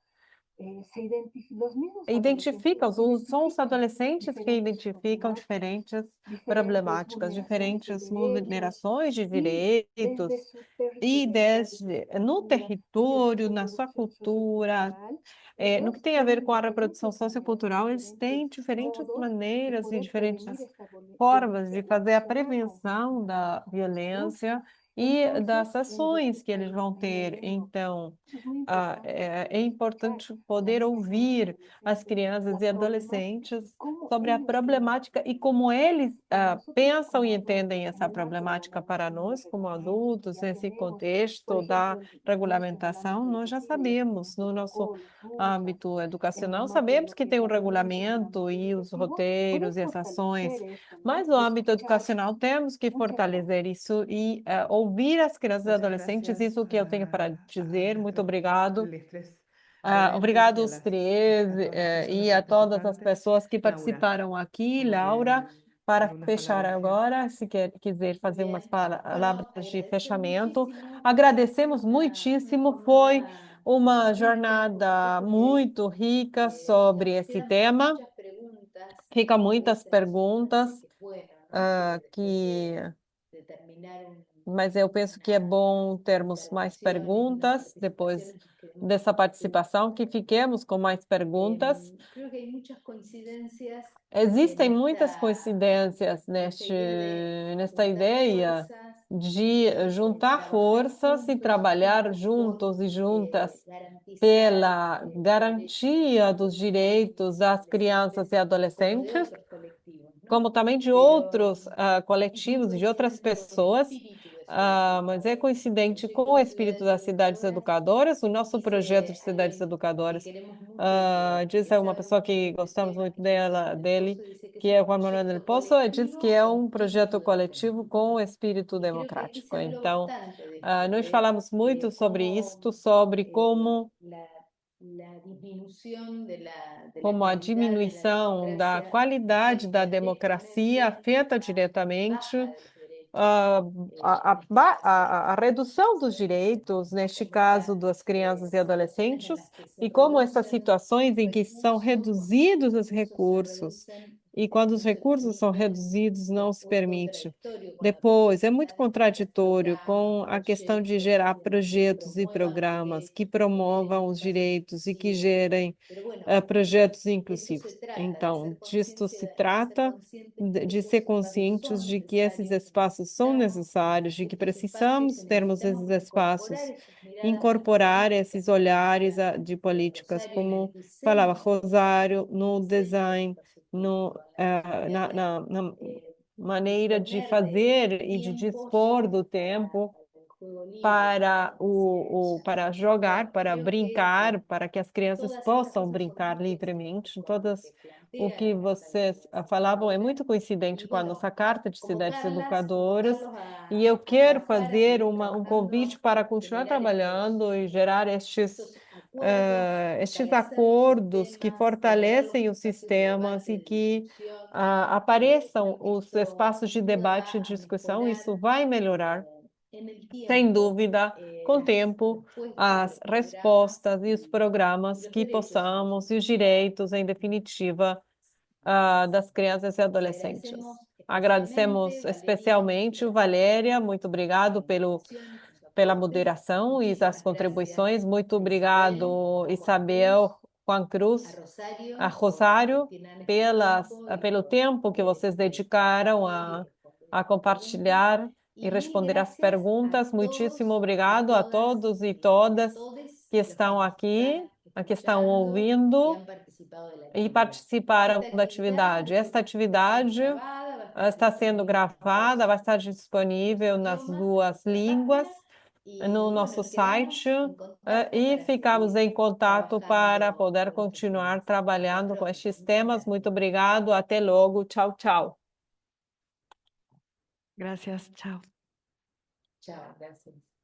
los mismos Identifica, adolescentes são os identifican adolescentes que diferentes identificam problemáticas, diferentes diferentes problemáticas, vulneraciones de diferentes derechos vulnerações de y direitos, desde su e territorialidad, desde, desde su no cultura, desde território, su na sua reproducción cultura, sociocultural, no que ellos tem a ver tienen com a reprodução diferentes maneras, sociocultural, eles têm diferentes modos de maneiras e poder diferentes prevenir esta formas de violencia y fazer a accionar prevenção conforme a da esta situación. violência e das Entonces, ações que respecto eles vão a ter. Ainelén, Então, eso es muy é importante identificar importante a las poder niñas y los ouvir as adolescentes crianças la e problemática y adolescentes cómo sobre a ellos piensan. problemática e como eles Para nosotros pensam como e adultos, entendem en essa el marco de la problemática para normativa nós, de como reglamentos que adultos, ya nesse tenemos, por contexto da ejemplo, nuestro en el regulamentação, ámbito nós já educativo ya sabemos, tenemos no nosso protocolos, rutas, âmbito en el educacional, marco de sabemos lo que que tem o ya tenemos en el regulamento ámbito e os educativo, roteiros poder e as ações, fortalecer esto, ¿no? mas no âmbito Escuchar. educacional temos que Muchas fortalecer isso e ouvir as crianças e Muchas adolescentes, gracias isso que eu tenho para dizer. Muito nuestros obrigado. ilustres Obrigado aos três e a todas as pessoas que participaram aqui. Laura, para fechar agora, se quiser fazer umas palavras de fechamento. Agradecemos muitíssimo, foi uma jornada muito rica sobre esse tema. Fica muitas perguntas mas eu penso que é bom termos mais perguntas depois dessa participação, que fiquemos com mais perguntas. Existem muitas coincidências nesta ideia de juntar forças e trabalhar juntos e juntas pela garantia dos direitos das crianças e adolescentes, como também de outros coletivos, de outras pessoas, mas é coincidente com o espírito das cidades educadoras, o nosso projeto de cidades educadoras. Diz uma pessoa que gostamos muito dele, que é Juan Manuel del Pozo, diz que é um projeto coletivo com espírito democrático. Então, nós falamos muito sobre isto, sobre como a diminuição da qualidade da democracia afeta diretamente a redução dos direitos, neste caso das crianças e adolescentes, e como essas situações em que são reduzidos os recursos, e quando os recursos são reduzidos, não se permite. Depois, é muito contraditório com a questão de gerar projetos e programas que promovam os direitos e que gerem projetos inclusivos. Então, disto se trata de ser conscientes de que esses espaços são necessários, de que precisamos termos esses espaços, incorporar esses olhares de políticas, como falava Rosário, no design, na maneira de fazer e de dispor do tempo para jogar, para brincar, para que as crianças possam brincar livremente. O que vocês falavam é muito coincidente com a nossa Carta de Cidades Educadoras, e eu quero fazer um convite para continuar trabalhando e gerar estes acordos que fortalecem os sistemas e que apareçam os espaços de debate e discussão. Isso vai melhorar, sem dúvida, com o tempo, as respostas e os programas que possamos, e os direitos, em definitiva, das crianças e adolescentes. Agradecemos especialmente o Valéria, muito obrigado pela moderação e as contribuições. Muito obrigado, Isabel, Juan Cruz, a Rosário, pelo tempo que vocês dedicaram a compartilhar e responder às perguntas. Muitíssimo obrigado a todos e todas que estão aqui, que estão ouvindo e participaram da atividade. Esta atividade está sendo gravada, vai estar disponível nas duas línguas no nosso site e ficamos em contato para poder continuar trabalhando com estes temas. Muito obrigado, até logo. Tchau, tchau. Gracias, chao. Chao, gracias.